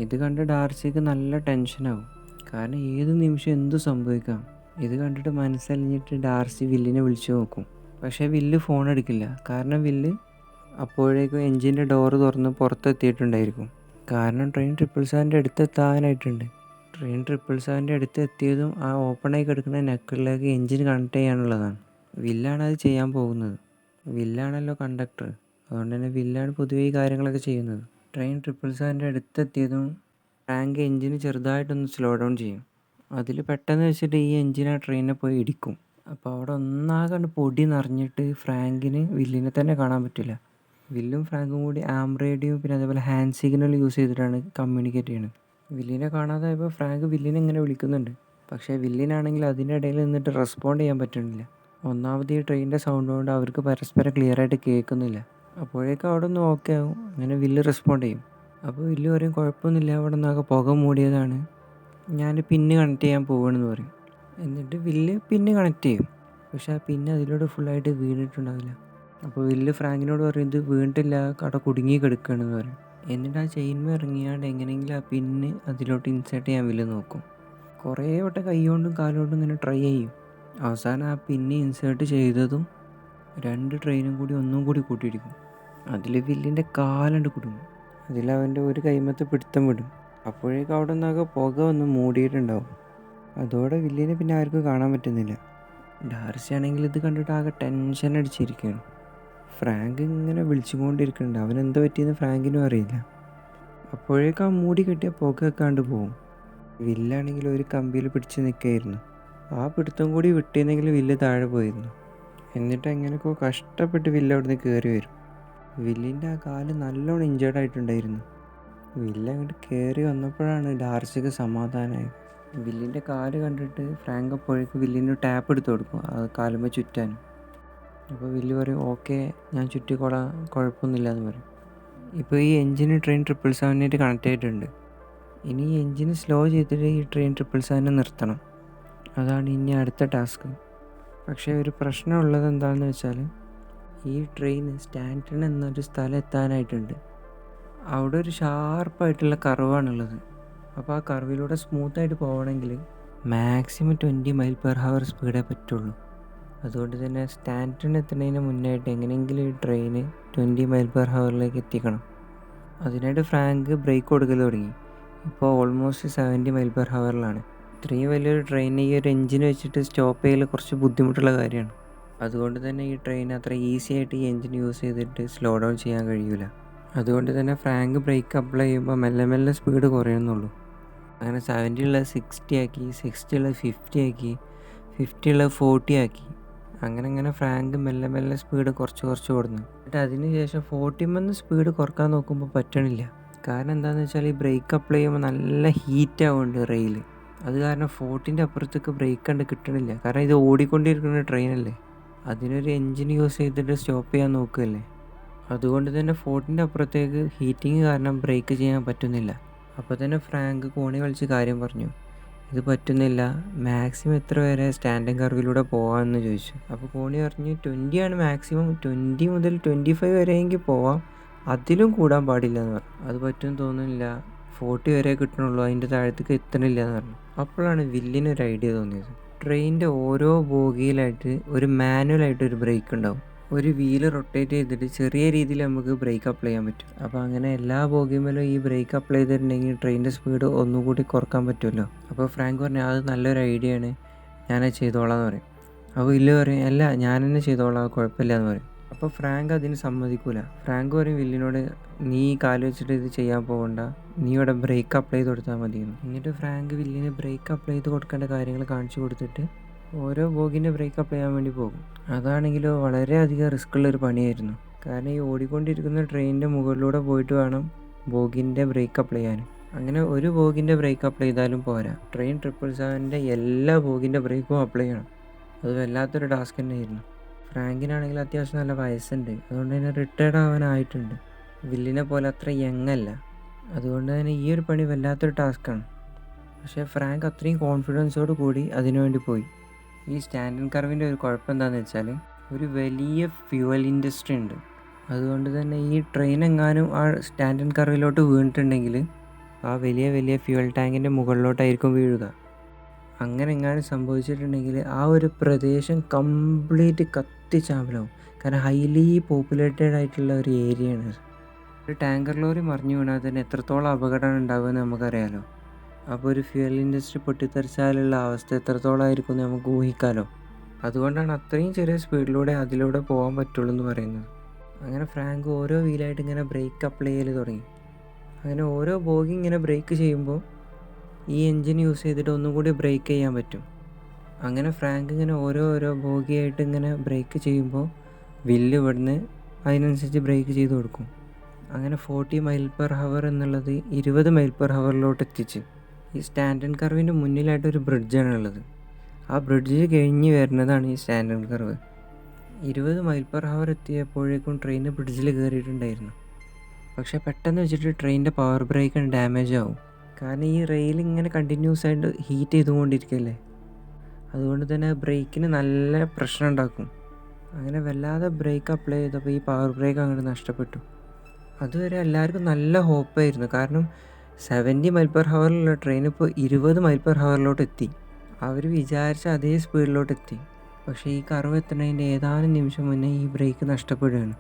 ഇത് കണ്ട് ഡാർസിക്ക് നല്ല ടെൻഷനാവും, കാരണം ഏത് നിമിഷം എന്തു സംഭവിക്കാം. ഇത് കണ്ടിട്ട് മനസ്സലിഞ്ഞിട്ട് ഡാർസി വില്ലിനെ വിളിച്ചു നോക്കും. പക്ഷേ വില്ല് ഫോൺ എടുക്കില്ല, കാരണം വില്ല് അപ്പോഴേക്കും എൻജിൻ്റെ ഡോറ് തുറന്ന് പുറത്തെത്തിയിട്ടുണ്ടായിരിക്കും. കാരണം ട്രെയിൻ 777 അടുത്തെത്താനായിട്ടുണ്ട്. ട്രെയിൻ 777 അടുത്തെത്തിയതും ആ ഓപ്പണായി കിടക്കുന്ന നക്കിളിലേക്ക് എൻജിൻ കണക്ട് ചെയ്യാനുള്ളതാണ്. വില്ലാണ് അത് ചെയ്യാൻ പോകുന്നത്. വില്ലാണല്ലോ കണ്ടക്ടർ, അതുകൊണ്ട് തന്നെ വില്ലാണ് പൊതുവേ ഈ കാര്യങ്ങളൊക്കെ ചെയ്യുന്നത്. ട്രെയിൻ 777 അടുത്തെത്തിയതും ഫ്രാങ്ക് എൻജിന് ചെറുതായിട്ടൊന്ന് സ്ലോ ഡൗൺ ചെയ്യും. അതിൽ പെട്ടെന്ന് വെച്ചിട്ട് ഈ എൻജിൻ ആ ട്രെയിനിനെ പോയി ഇടിക്കും. അപ്പോൾ അവിടെ ഒന്നാകണ്ട് പൊടി നിറഞ്ഞിട്ട് ഫ്രാങ്കിന് വില്ലിനെ തന്നെ കാണാൻ പറ്റില്ല. വില്ലും ഫ്രാങ്കും കൂടി ആം റേഡിയോ പിന്നെ അതേപോലെ ഹാൻഡ് സിഗ്നൽ യൂസ് ചെയ്തിട്ടാണ് കമ്മ്യൂണിക്കേറ്റ് ചെയ്യുന്നത്. വില്ലിനെ കാണാതായപ്പോൾ ഫ്രാങ്ക് വില്ലിനെ ഇങ്ങനെ വിളിക്കുന്നുണ്ട്, പക്ഷേ വില്ലിനാണെങ്കിൽ അതിൻ്റെ ഇടയിൽ നിന്നിട്ട് റെസ്പോണ്ട് ചെയ്യാൻ പറ്റുന്നില്ല. ഒന്നാമത് ഈ ട്രെയിനിൻ്റെ സൗണ്ട് കൊണ്ട് അവർക്ക് പരസ്പരം ക്ലിയറായിട്ട് കേൾക്കുന്നില്ല. അപ്പോഴേക്കും അവിടെ ഒന്ന് ഓക്കെ ആവും. അങ്ങനെ വില്ല് റെസ്പോണ്ട് ചെയ്യും. അപ്പോൾ വില്ല് പറയും, കുഴപ്പമൊന്നുമില്ല, അവിടെ നിന്നൊക്കെ പുക മൂടിയതാണ്, ഞാൻ പിന്ന് കണക്ട് ചെയ്യാൻ പോവുകയാണെന്ന് പറയും. എന്നിട്ട് വില്ല് പിന്ന് കണക്ട് ചെയ്യും. പക്ഷേ ആ പിന്ന് അതിലൂടെ ഫുള്ളായിട്ട് വീണിട്ടുണ്ടാവില്ല. അപ്പോൾ വില്ല് ഫ്രാങ്കിനോട് പറയും, ഇത് വീണിട്ടില്ല, കട കുടുങ്ങി കിടക്കുകയാണെന്ന് പറയും. എന്നിട്ട് ആ ചെയിൻമേ ഇറങ്ങിയാണ്ട് എങ്ങനെയെങ്കിലും ആ പിന്ന് അതിലോട്ട് ഇൻസേർട്ട് ചെയ്യാൻ വില്ല് നോക്കും. കുറേ വട്ടം കൈ കൊണ്ടും കാലുകൊണ്ടും ഇങ്ങനെ ട്രൈ ചെയ്യും. അവസാനം ആ പിന്ന് ഇൻസേർട്ട് ചെയ്തതും 2 ട്രെയിനും കൂടി ഒന്നും കൂടി കൂട്ടിയിടിക്കും. അതിൽ വില്ലിൻ്റെ കാലുണ്ട് കുടുങ്ങും. അതിലവൻ്റെ ഒരു കൈമത്തെ പിടുത്തം വിടും. അപ്പോഴേക്കും അവിടെ നിന്നൊക്കെ പുക ഒന്ന് മൂടിയിട്ടുണ്ടാവും. അതോടെ വില്ലിനെ പിന്നെ ആർക്കും കാണാൻ പറ്റുന്നില്ല. ഡാർസി ആണെങ്കിൽ ഇത് കണ്ടിട്ട് ആകെ ടെൻഷൻ അടിച്ചിരിക്കുകയാണ്. ഫ്രാങ്ക് ഇങ്ങനെ വിളിച്ചുകൊണ്ടിരിക്കുന്നുണ്ട്, അവനെന്താ പറ്റിയെന്ന് ഫ്രാങ്കിനും അറിയില്ല. അപ്പോഴേക്കും ആ മൂടി കെട്ടിയ പുക വെക്കാണ്ട് പോകും. വില്ലാണെങ്കിൽ ഒരു കമ്പിയിൽ പിടിച്ച് നിൽക്കുകയായിരുന്നു. ആ പിടുത്തം കൂടി വിട്ടിരുന്നെങ്കിൽ വില്ല് താഴെ പോയിരുന്നു. എന്നിട്ട് എങ്ങനെയൊക്കെ കഷ്ടപ്പെട്ട് വില്ല് അവിടെ നിന്ന് കയറി വരും. വില്ലിൻ്റെ ആ കാല് നല്ലോണം ഇഞ്ചേർഡ് ആയിട്ടുണ്ടായിരുന്നു. വില്ല് അങ്ങോട്ട് കയറി വന്നപ്പോഴാണ് ഡാർസിക്ക് സമാധാനമായത്. വില്ലിൻ്റെ കാല് കണ്ടിട്ട് ഫ്രാങ്ക് അപ്പോഴേക്കും വില്ലിന് ടാപ്പ് എടുത്ത് കൊടുക്കും, അത് കാലുമ്മ ചുറ്റാനും. അപ്പോൾ വില്ല് പറയും, ഓക്കെ ഞാൻ ചുറ്റിക്കോളാം, കുഴപ്പമൊന്നുമില്ല എന്ന് പറയും. ഇപ്പോൾ ഈ എൻജിന് ട്രെയിൻ 777 കണക്ട് ആയിട്ടുണ്ട്. ഇനി ഈ എൻജിന് സ്ലോ ചെയ്തിട്ട് ഈ ട്രെയിൻ 777 നിർത്തണം. അതാണ് ഇനി അടുത്ത ടാസ്ക്. പക്ഷേ ഒരു പ്രശ്നമുള്ളത് എന്താണെന്ന് വെച്ചാൽ, ഈ ട്രെയിൻ സ്റ്റാൻറ്റൺ എന്നൊരു സ്ഥലം എത്താനായിട്ടുണ്ട്. അവിടെ ഒരു ഷാർപ്പായിട്ടുള്ള കർവാണുള്ളത്. അപ്പോൾ ആ കർവിലൂടെ സ്മൂത്തായിട്ട് പോകണമെങ്കിൽ മാക്സിമം 20 മൈൽ പെർ ഹവർ സ്പീഡേ പറ്റുള്ളൂ. അതുകൊണ്ട് തന്നെ സ്റ്റാൻറ്റൺ എത്തുന്നതിന് മുന്നായിട്ട് എങ്ങനെയെങ്കിലും ഈ ട്രെയിന് 20 മൈൽ പെർ ഹവറിലേക്ക് എത്തിക്കണം. അതിനായിട്ട് ഫ്രാങ്ക് ബ്രേക്ക് കൊടുക്കൽ തുടങ്ങി. ഇപ്പോൾ ഓൾമോസ്റ്റ് 70 മൈൽ പെർ ഹവറിലാണ്. ഇത്രയും വലിയൊരു ട്രെയിൻ ഈ ഒരു എൻജിൻ വെച്ചിട്ട് സ്റ്റോപ്പ് ചെയ്യൽ കുറച്ച് ബുദ്ധിമുട്ടുള്ള കാര്യമാണ്. അതുകൊണ്ട് തന്നെ ഈ ട്രെയിൻ അത്ര ഈസി ആയിട്ട് ഈ എൻജിൻ യൂസ് ചെയ്തിട്ട് സ്ലോ ഡൗൺ ചെയ്യാൻ കഴിയില്ല. അതുകൊണ്ട് തന്നെ ഫ്രാങ്ക് ബ്രേക്ക് അപ്ലൈ ചെയ്യുമ്പോൾ മെല്ലെ മെല്ലെ സ്പീഡ് കുറയുന്നുള്ളൂ. അങ്ങനെ 70 ഉള്ളത് 60 ആക്കി, 60 ഉള്ളത് 50 ആക്കി, 50 ഉള്ളത് 40 ആക്കി. അങ്ങനെ ഫ്രാങ്ക് മെല്ലെ മെല്ലെ സ്പീഡ് കുറച്ച് കൊടുന്നു. എന്നിട്ട് അതിന് ശേഷം 40 സ്പീഡ് കുറക്കാൻ നോക്കുമ്പോൾ പറ്റണില്ല. കാരണം എന്താണെന്ന് വെച്ചാൽ ഈ ബ്രേക്ക് അപ്ലൈ ചെയ്യുമ്പോൾ നല്ല ഹീറ്റ് ആവുന്നുണ്ട് റെയിൽ. അത് കാരണം 40ൻ്റെ അപ്പുറത്തേക്ക് ബ്രേക്ക് കണ്ട് കിട്ടണില്ല. കാരണം ഇത് ഓടിക്കൊണ്ടിരിക്കുന്ന ട്രെയിനല്ലേ, അതിനൊരു എൻജിൻ യൂസ് ചെയ്തിട്ട് സ്റ്റോപ്പ് ചെയ്യാൻ നോക്കുകയല്ലേ. അതുകൊണ്ട് തന്നെ 40ൻ്റെ അപ്പുറത്തേക്ക് ഹീറ്റിങ് കാരണം ബ്രേക്ക് ചെയ്യാൻ പറ്റുന്നില്ല. അപ്പോൾ തന്നെ ഫ്രാങ്ക് കോണി കളിച്ച് കാര്യം പറഞ്ഞു, ഇത് പറ്റുന്നില്ല, മാക്സിമം എത്ര വരെ സ്റ്റാൻഡിങ് കർവിലൂടെ പോകാമെന്ന് ചോദിച്ചു. അപ്പോൾ കോണി പറഞ്ഞു 20 ആണ് മാക്സിമം, 20 മുതൽ 25 വരെയെങ്കിൽ പോവാം, അതിലും കൂടാൻ പാടില്ല എന്ന് പറഞ്ഞു. അത് പറ്റുമെന്ന് തോന്നുന്നില്ല, 40 വരെ കിട്ടണുള്ളൂ, അതിൻ്റെ താഴത്തേക്ക് എത്തണില്ല എന്ന് പറഞ്ഞു. അപ്പോഴാണ് വില്ലിന് ഒരു ഐഡിയ തോന്നിയത്. ട്രെയിനിൻ്റെ ഓരോ ബോഗിയിലായിട്ട് ഒരു മാനുവലായിട്ട് ഒരു ബ്രേക്ക് ഉണ്ടാവും. ഒരു വീല് റൊട്ടേറ്റ് ചെയ്തിട്ട് ചെറിയ രീതിയിൽ നമുക്ക് ബ്രേക്ക് അപ്ലൈ ചെയ്യാൻ പറ്റും. അപ്പോൾ അങ്ങനെ എല്ലാ ബോഗിമേലും ഈ ബ്രേക്ക് അപ്ലൈ ചെയ്തിട്ടുണ്ടെങ്കിൽ ട്രെയിനിൻ്റെ സ്പീഡ് ഒന്നുകൂടി കുറക്കാൻ പറ്റുമല്ലോ. അപ്പോൾ ഫ്രാങ്ക് പറഞ്ഞു അത് നല്ലൊരു ഐഡിയ ആണ്, ഞാനത് ചെയ്തോളാം എന്ന് പറയും. അപ്പോൾ വില്ല് പറയും അല്ല ഞാൻ തന്നെ ചെയ്തോളാം, കുഴപ്പമില്ല എന്ന് പറയും. അപ്പോൾ ഫ്രാങ്ക് അതിന് സമ്മതിക്കൂല. ഫ്രാങ്ക് പറയും വില്ലിനോട്, നീ കാല് വെച്ചിട്ട് ഇത് ചെയ്യാൻ പോകണ്ട, നീ ഇവിടെ ബ്രേക്ക് അപ്ലൈ ചെയ്ത് കൊടുത്താൽ മതിയെന്ന്. എന്നിട്ട് ഫ്രാങ്ക് വില്ലിന് ബ്രേക്ക് അപ്ലൈ ചെയ്ത് കൊടുക്കേണ്ട കാര്യങ്ങൾ കാണിച്ചു കൊടുത്തിട്ട് ഓരോ ബോഗിൻ്റെ ബ്രേക്ക് അപ്ലൈ ചെയ്യാൻ വേണ്ടി പോകും. അതാണെങ്കിലോ വളരെയധികം റിസ്ക്കുള്ളൊരു പണിയായിരുന്നു. കാരണം ഈ ഓടിക്കൊണ്ടിരിക്കുന്ന ട്രെയിനിൻ്റെ മുകളിലൂടെ പോയിട്ട് വേണം ബോഗിൻ്റെ ബ്രേക്ക് അപ്ലൈ ചെയ്യാൻ. അങ്ങനെ ഒരു ബോഗിൻ്റെ ബ്രേക്ക് അപ്ലൈ ചെയ്താലും പോരാ, ട്രെയിൻ 777ൻ്റെ എല്ലാ ബോഗിൻ്റെ ബ്രേക്കും അപ്ലൈ ചെയ്യണം. അത് വല്ലാത്തൊരു ടാസ്ക് തന്നെയായിരുന്നു. ഫ്രാങ്കിനാണെങ്കിൽ അത്യാവശ്യം നല്ല വയസ്സുണ്ട്, അതുകൊണ്ട് തന്നെ റിട്ടയർഡ് ആവാനായിട്ടുണ്ട്. വില്ലിനെ പോലെ അത്ര യങ്ങല്ല, അതുകൊണ്ട് തന്നെ ഈ ഒരു പണി വല്ലാത്തൊരു ടാസ്ക്കാണ്. പക്ഷേ ഫ്രാങ്ക് അത്രയും കോൺഫിഡൻസോട് കൂടി അതിനുവേണ്ടി പോയി. ഈ സ്റ്റാൻഡിങ് കർവിൻ്റെ ഒരു കുഴപ്പം എന്താണെന്ന് വെച്ചാൽ ഒരു വലിയ ഫ്യൂവൽ ഇൻഡസ്ട്രി ഉണ്ട്. അതുകൊണ്ട് തന്നെ ഈ ട്രെയിൻ എങ്ങാനും ആ സ്റ്റാൻഡിങ് കർവിലോട്ട് വീണിട്ടുണ്ടെങ്കിൽ ആ വലിയ ഫ്യൂവൽ ടാങ്കിൻ്റെ മുകളിലോട്ടായിരിക്കും വീഴുക. അങ്ങനെ എങ്ങാനും സംഭവിച്ചിട്ടുണ്ടെങ്കിൽ ആ ഒരു പ്രദേശം കംപ്ലീറ്റ് കത്തിച്ചാമ്പലാവും. കാരണം ഹൈലി പോപ്പുലേറ്റഡ് ആയിട്ടുള്ള ഒരു ഏരിയയാണ്. ഒരു ടാങ്കർ ലോറി മറിഞ്ഞു വീണാൽ തന്നെ എത്രത്തോളം അപകടമാണ് ഉണ്ടാവുമെന്ന് നമുക്കറിയാലോ. അപ്പോൾ ഒരു ഫ്യൂവൽ ഇൻഡസ്ട്രി പൊട്ടിത്തെറിച്ചാലുള്ള അവസ്ഥ എത്രത്തോളം ആയിരിക്കും എന്ന് നമുക്ക് ഊഹിക്കാമല്ലോ. അതുകൊണ്ടാണ് അത്രയും ചെറിയ സ്പീഡിലൂടെ അതിലൂടെ പോകാൻ പറ്റുള്ളൂ എന്ന് പറയുന്നത്. അങ്ങനെ ഫ്രാങ്ക് ഓരോ വീലായിട്ട് ഇങ്ങനെ ബ്രേക്ക് അപ്ലൈ ചെയ്യൽ തുടങ്ങി. അങ്ങനെ ഓരോ ബോഗി ഇങ്ങനെ ബ്രേക്ക് ചെയ്യുമ്പോൾ ഈ എൻജിൻ യൂസ് ചെയ്തിട്ട് ഒന്നും കൂടി ബ്രേക്ക് ചെയ്യാൻ പറ്റും. അങ്ങനെ ഫ്രാങ്ക് ഇങ്ങനെ ഓരോ ബോഗിയായിട്ട് ഇങ്ങനെ ബ്രേക്ക് ചെയ്യുമ്പോൾ വില്ല് ഇവിടുന്ന് അതിനനുസരിച്ച് ബ്രേക്ക് ചെയ്ത് കൊടുക്കും. അങ്ങനെ 40 മൈൽ പെർ ഹവർ എന്നുള്ളത് 20 മൈൽ പെർ ഹവറിലോട്ട് എത്തിച്ച്. ഈ സ്റ്റാൻഡിങ് കർവിൻ്റെ മുന്നിലായിട്ടൊരു ബ്രിഡ്ജാണ് ഉള്ളത്. ആ ബ്രിഡ്ജ് കഴിഞ്ഞ് വരുന്നതാണ് ഈ standing curve. 20 mile per hour എത്തിയപ്പോഴേക്കും ട്രെയിൻ ബ്രിഡ്ജിൽ കയറിയിട്ടുണ്ടായിരുന്നു. പക്ഷേ പെട്ടെന്ന് വെച്ചിട്ട് ട്രെയിനിൻ്റെ പവർ ബ്രേക്ക് ഡാമേജ് ആവും. കാരണം ഈ റെയിൽ ഇങ്ങനെ കണ്ടിന്യൂസ് ആയിട്ട് ഹീറ്റ് ചെയ്തുകൊണ്ടിരിക്കുകയല്ലേ, അതുകൊണ്ട് തന്നെ ബ്രേക്കിന് നല്ല പ്രശ്നം ഉണ്ടാക്കും. അങ്ങനെ വല്ലാതെ ബ്രേക്ക് അപ്ലൈ ചെയ്തപ്പോൾ ഈ പവർ ബ്രേക്ക് അങ്ങോട്ട് നഷ്ടപ്പെട്ടു. അതുവരെ എല്ലാവർക്കും നല്ല ഹോപ്പായിരുന്നു. കാരണം 70 മൈൽ പെർ ഹവറിലുള്ള ട്രെയിൻ ഇപ്പോൾ 20 മൈൽ പെർ ഹവറിലോട്ട് എത്തി. അവർ വിചാരിച്ച അതേ സ്പീഡിലോട്ട് എത്തി. പക്ഷേ ഈ കർവ് എത്തുന്നതിൻ്റെ ഏതാനും നിമിഷം മുന്നേ ഈ ബ്രേക്ക് നഷ്ടപ്പെടുകയാണ്.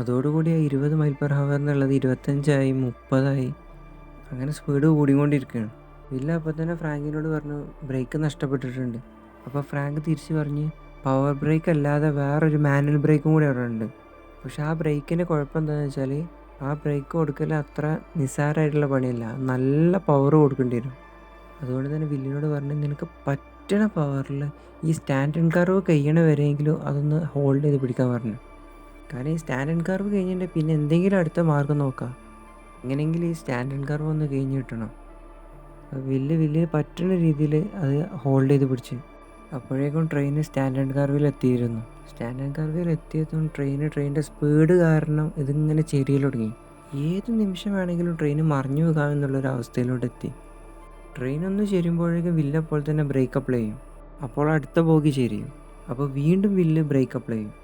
അതോടുകൂടി ആ 20 മൈൽ പെർ ഹവർ എന്നുള്ളത് 25 30 അങ്ങനെ സ്പീഡ് കൂടിക്കൊണ്ടിരിക്കുകയാണ്. വില്ല അപ്പോൾ തന്നെ ഫ്രാങ്കിനോട് പറഞ്ഞു ബ്രേക്ക് നഷ്ടപ്പെട്ടിട്ടുണ്ട്. അപ്പോൾ ഫ്രാങ്ക് തിരിച്ച് പറഞ്ഞ് പവർ ബ്രേക്ക് അല്ലാതെ വേറൊരു മാനുവൽ ബ്രേക്കും കൂടി അവിടെ ഉണ്ട്. പക്ഷെ ആ ബ്രേക്കിൻ്റെ കുഴപ്പം എന്താണെന്ന് വെച്ചാൽ ആ ബ്രേക്ക് കൊടുക്കൽ അത്ര നിസ്സാരമായിട്ടുള്ള പണിയല്ല, നല്ല പവർ കൊടുക്കേണ്ടി വരും. അതുകൊണ്ട് തന്നെ വില്ലിനോട് പറഞ്ഞ് നിനക്ക് പറ്റണ പവറിൽ ഈ സ്റ്റാൻഡിങ് കർവ് കഴിയണ വരെയെങ്കിലും അതൊന്ന് ഹോൾഡ് ചെയ്ത് പിടിക്കാൻ പറഞ്ഞു. കാരണം ഈ സ്റ്റാൻഡിങ് കർവ് കഴിഞ്ഞിട്ട് പിന്നെ എന്തെങ്കിലും അടുത്ത മാർഗം നോക്കാം, എങ്ങനെയെങ്കിലും ഈ സ്റ്റാൻഡിങ് കർവ് ഒന്ന് കഴിഞ്ഞ് കിട്ടണം. വില്ല് പറ്റുന്ന രീതിയിൽ അത് ഹോൾഡ് ചെയ്ത് പിടിച്ച്. അപ്പോഴേക്കും ട്രെയിൻ സ്റ്റാൻഡിങ് കർവിൽ എത്തിയിരുന്നു. സ്റ്റാൻഡിങ് കർവിൽ എത്തിയതും ട്രെയിനിൻ്റെ സ്പീഡ് കാരണം ഇതിങ്ങനെ ചെരിയൽ തുടങ്ങി. ഏത് നിമിഷം വേണമെങ്കിലും ട്രെയിൻ മറിഞ്ഞു പോകാമെന്നുള്ളൊരു അവസ്ഥയിലോട്ട് എത്തി. ട്രെയിൻ ഒന്ന് ചെരിയുമ്പോഴേക്കും വില്ല് അപ്പോൾ തന്നെ ബ്രേക്ക് അപ്ലൈ ചെയ്യും. അപ്പോൾ അടുത്ത ബോഗി ചെരിയും. അപ്പോൾ വീണ്ടും വില്ല് ബ്രേക്ക് അപ്ലൈ ചെയ്യും.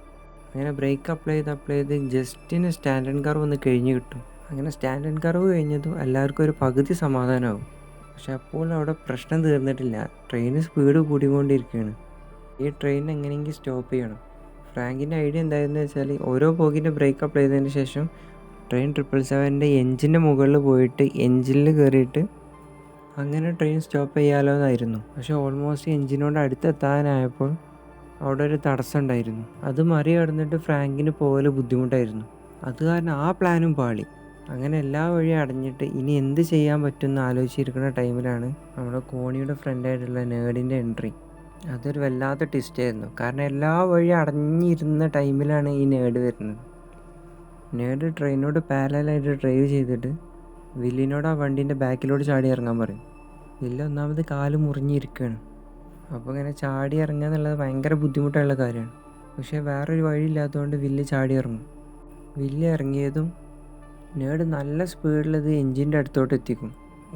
അങ്ങനെ ബ്രേക്ക് അപ്ലൈ ചെയ്ത് ജസ്റ്റിന് സ്റ്റാൻഡിങ് കർവ് ഒന്ന് കഴിഞ്ഞ് കിട്ടും. അങ്ങനെ സ്റ്റാൻഡിങ് കർവ് കഴിഞ്ഞതും എല്ലാവർക്കും ഒരു പകുതി സമാധാനമാവും. പക്ഷെ അപ്പോൾ അവിടെ പ്രശ്നം തീർന്നിട്ടില്ല. ട്രെയിൻ സ്പീഡ് കൂടിക്കൊണ്ടിരിക്കുകയാണ്. ഈ ട്രെയിൻ എങ്ങനെയെങ്കിലും സ്റ്റോപ്പ് ചെയ്യണം. ഫ്രാങ്കിൻ്റെ ഐഡിയ എന്തായിരുന്നു വെച്ചാൽ ഓരോ ബോഗിൻ്റെ ബ്രേക്ക് അപ്ലൈ ചെയ്തതിന് ശേഷം ട്രെയിൻ 777ൻ്റെ എൻജിൻ്റെ മുകളിൽ പോയിട്ട് എൻജിനിൽ കയറിയിട്ട് അങ്ങനെ ട്രെയിൻ സ്റ്റോപ്പ് ചെയ്യാമല്ലോ എന്നായിരുന്നു. പക്ഷേ ഓൾമോസ്റ്റ് എൻജിനോട് അടുത്തെത്താനായപ്പോൾ അവിടെ ഒരു തടസ്സം ഉണ്ടായിരുന്നു. അത് മറികടന്നിട്ട് ഫ്രാങ്കിന് പോകൽ ബുദ്ധിമുട്ടായിരുന്നു. അത് കാരണം ആ പ്ലാനും പാളി. അങ്ങനെ എല്ലാ വഴിയും അടഞ്ഞിട്ട് ഇനി എന്ത് ചെയ്യാൻ പറ്റുമെന്ന് ആലോചിച്ചിരിക്കുന്ന ടൈമിലാണ് നമ്മുടെ കോണിയുടെ ഫ്രണ്ടായിട്ടുള്ള നേടിൻ്റെ എൻട്രി. അതൊരു വല്ലാത്ത ട്വിസ്റ്റായിരുന്നു. കാരണം എല്ലാ വഴിയും അടഞ്ഞിരുന്ന ടൈമിലാണ് ഈ നേട് വരുന്നത്. നേട് ട്രെയിനോട് പാരലായിട്ട് ഡ്രൈവ് ചെയ്തിട്ട് വില്ലിനോട് ആ വണ്ടീൻ്റെ ബാക്കിലോട്ട് ചാടി ഇറങ്ങാൻ പറയും. വില്ല് ഒന്നാമത് കാല് മുറിഞ്ഞിരിക്കുകയാണ്. അപ്പോൾ ഇങ്ങനെ ചാടി ഇറങ്ങുക എന്നുള്ളത് ഭയങ്കര ബുദ്ധിമുട്ടുള്ള കാര്യമാണ്. പക്ഷേ വേറൊരു വഴിയില്ലാത്തതുകൊണ്ട് വില്ല് ചാടി ഇറങ്ങും. വില്ല് ഇറങ്ങിയതും നേട് നല്ല സ്പീഡിലത് എൻജിൻ്റെ അടുത്തോട്ട് എത്തിക്കും.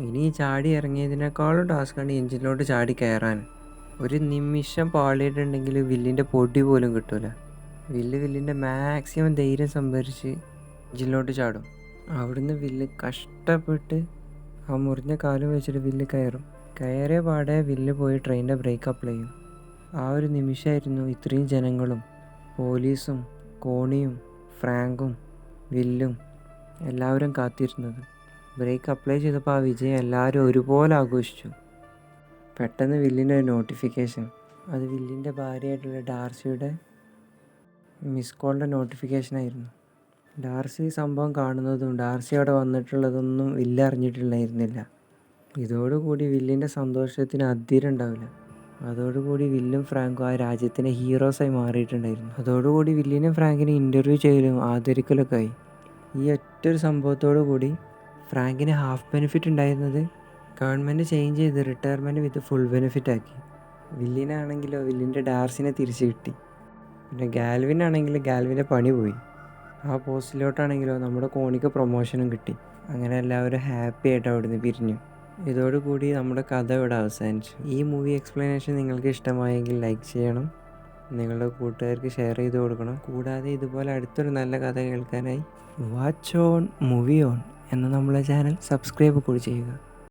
ഇനി ചാടി ഇറങ്ങിയതിനേക്കാളും ടാസ്ക്കാണ് എൻജിനിലോട്ട് ചാടി കയറാൻ. ഒരു നിമിഷം പാളിയിട്ടുണ്ടെങ്കിൽ വില്ലിൻ്റെ പൊടി പോലും കിട്ടില്ല. വില്ലിൻ്റെ മാക്സിമം ധൈര്യം സംഭരിച്ച് എൻജിനിലോട്ട് ചാടും. അവിടുന്ന് വില്ല് കഷ്ടപ്പെട്ട് ആ മുറിഞ്ഞ കാലും വെച്ചിട്ട് വില്ല് കയറും. കയറിയ പാടെ വില്ല് പോയി ട്രെയിനിൻ്റെ ബ്രേക്ക് അപ്ലൈ ചെയ്യും. ആ ഒരു നിമിഷമായിരുന്നു ഇത്രയും ജനങ്ങളും പോലീസും കോണിയും ഫ്രാങ്കും വില്ലും എല്ലാവരും കാത്തിരുന്നത്. ബ്രേക്ക് അപ്ലൈ ചെയ്തപ്പോൾ ആ വിജയം എല്ലാവരും ഒരുപോലെ ആഘോഷിച്ചു. പെട്ടെന്ന് വില്ലിൻ്റെ ഒരു നോട്ടിഫിക്കേഷൻ. അത് വില്ലിൻ്റെ ഭാര്യയായിട്ടുള്ള ഡാർസിയുടെ മിസ് കോളിൻ്റെ നോട്ടിഫിക്കേഷനായിരുന്നു. ഡാർസി സംഭവം കാണുന്നതും ഡാർസി അവിടെ വന്നിട്ടുള്ളതൊന്നും വില്ല് അറിഞ്ഞിട്ടുണ്ടായിരുന്നില്ല. ഇതോടുകൂടി വില്ലിൻ്റെ സന്തോഷത്തിന് അതിരുണ്ടാവില്ല. അതോടുകൂടി വില്ലും ഫ്രാങ്കും ആ രാജ്യത്തിൻ്റെ ഹീറോസായി മാറിയിട്ടുണ്ടായിരുന്നു. അതോടുകൂടി വില്ലിനും ഫ്രാങ്കിനും ഇൻ്റർവ്യൂ ചെയ്യലും ആദരിക്കലൊക്കെ ആയി. ഈ ഒറ്റൊരു സംഭവത്തോടു കൂടി ഫ്രാങ്കിന് ഹാഫ് ബെനിഫിറ്റ് ഉണ്ടായിരുന്നത് ഗവൺമെൻറ് ചേഞ്ച് ചെയ്ത് റിട്ടയർമെൻറ്റ് വിത്ത് ഫുൾ ബെനിഫിറ്റ് ആക്കി. വില്ലിനാണെങ്കിലോ വില്ലിൻ്റെ ഡാർസിനെ തിരിച്ചു കിട്ടി. പിന്നെ ഗാൽവിനാണെങ്കിൽ ഗാൽവിൻ്റെ പണി പോയി. ആ പോസ്റ്റിലോട്ടാണെങ്കിലോ നമ്മുടെ കോണിക്ക് പ്രൊമോഷനും കിട്ടി. അങ്ങനെ എല്ലാവരും ഹാപ്പി ആയിട്ട് അവിടുന്ന് പിരിഞ്ഞു. ഇതോടുകൂടി നമ്മുടെ കഥ ഇവിടെ അവസാനിച്ചു. ഈ മൂവി എക്സ്പ്ലനേഷൻ നിങ്ങൾക്ക് ഇഷ്ടമായെങ്കിൽ ലൈക്ക് ചെയ്യണം, നിങ്ങളുടെ കൂട്ടുകാർക്ക് ഷെയർ ചെയ്ത് കൊടുക്കണം. കൂടാതെ ഇതുപോലെ അടുത്തൊരു നല്ല കഥ കേൾക്കാനായി വാച്ച് ഓൺ മൂവി ഓൺ എന്ന നമ്മളെ ചാനൽ സബ്സ്ക്രൈബ് കൂടി ചെയ്യുക.